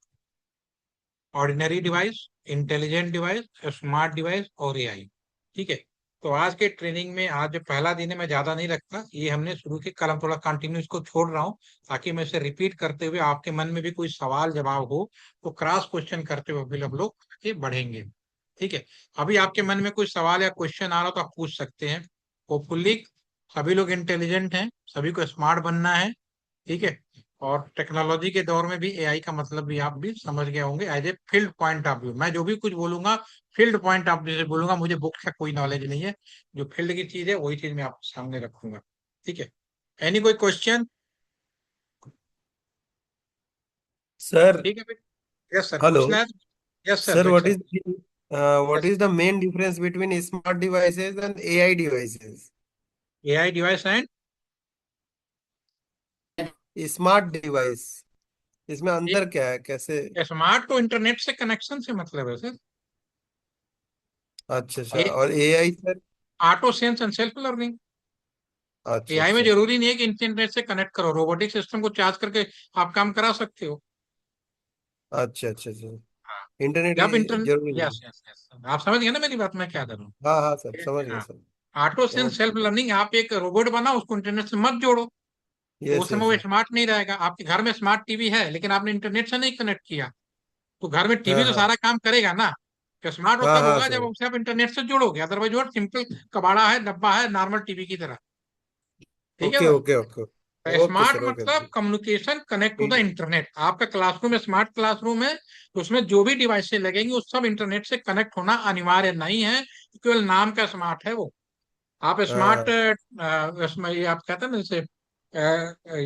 ordinary device, intelligent device, smart device और एआई, ठीक है। तो आज के ट्रेनिंग में, आज जो पहला दिन है, मैं ज्यादा नहीं रखता, ये हमने शुरू की, कल हम थोड़ा कंटिन्यू इसको छोड़ रहा हूँ ताकि मैं इसे रिपीट करते हुए आपके मन में भी कोई सवाल जवाब हो तो क्रॉस क्वेश्चन करते हुए फिर हम लोग आगे बढ़ेंगे, ठीक है। अभी आपके मन में कोई सवाल या क्वेश्चन आ रहा हो तो आप पूछ सकते हैं। होपफुली सभी लोग इंटेलिजेंट हैं, सभी को स्मार्ट बनना है, ठीक है। और टेक्नोलॉजी के दौर में भी एआई का मतलब भी आप भी समझ गए होंगे as a field point of view. मैं जो भी कुछ बोलूंगा फील्ड पॉइंट ऑफ व्यू से बोलूंगा, मुझे बुक का कोई नॉलेज नहीं है, जो फील्ड की चीज है वही चीज मैं आपके सामने रखूंगा, ठीक है। एनी कोई क्वेश्चन? सर ठीक है फिर, यस सर, हेलो पूछना है? यस सर, सर बेशक। what yes, is the main difference between smart devices and AI devices? AI device and smart device, इसमें अंतर क्या है, कैसे? स्मार्ट तो इंटरनेट से कनेक्शन से मतलब है सर। अच्छा अच्छा, ये और AI sir? Auto sense and self learning. अच्छा एआई में अच्छा जरूरी नहीं है कि इंटरनेट से कनेक्ट करो, रोबोटिक सिस्टम को चार्ज करके आप काम करा सकते हो। अच्छा अच्छा अच्छा, हाँ, इंटरनेट जब इंटरनेट, जरूरी यस नहीं? यस यस, आप समझ गए ना मेरी बात, मैं क्या करूँ। हाँ हाँ सर, समझ गया हाँ, sir. Auto sense self okay, learning, आप एक रोबोट बनाओ, उसको इंटरनेट से मत जोड़ो, तो यस उस समय यस वो सर। स्मार्ट नहीं रहेगा। आपके घर में स्मार्ट टीवी है लेकिन आपने इंटरनेट से नहीं कनेक्ट किया, तो घर में टीवी हाँ तो हाँ सारा काम करेगा ना। तो स्मार्ट वो हाँ तब हाँ होगा जब सर, उसे आप इंटरनेट से जोड़ोगे, अदरवाइज वो सिंपल कबाड़ा है, डब्बा है, नॉर्मल टीवी की तरह, ठीक है ओके भाई। Okay okay okay smart sir, okay मतलब कम्युनिकेशन, कनेक्ट टू द ठीक है। इंटरनेट। आपका क्लासरूम में स्मार्ट क्लासरूम है, तो उसमें जो भी डिवाइसेस लगेंगी वो सब इंटरनेट से कनेक्ट होना अनिवार्य नहीं है, केवल नाम का स्मार्ट है वो। आप स्मार्ट, हाँ उसमें ये आप कहते हैं ना, जैसे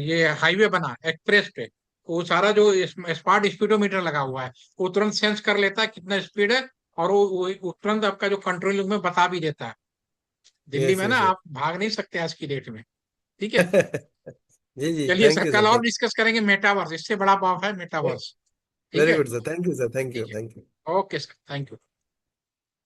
ये हाईवे बना एक्सप्रेस पे, वो सारा जो स्मार्ट स्पीडोमीटर लगा हुआ है, वो तुरंत सेंस कर लेता है कितना स्पीड है, और वो तुरंत आपका जो कंट्रोल रूम में बता भी देता है। दिल्ली यस में ना यस आप भाग नहीं सकते आज की डेट में, ठीक है। जी जी, चलिए थैंक सर, यू कल सर, और डिस्कस करेंगे मेटावर्स, इससे बड़ा पाव है मेटावर्स। ठीक वेरी है, good sir, thank you sir, thank you, ठीक थैंक यू। है। Okay sir, thank you.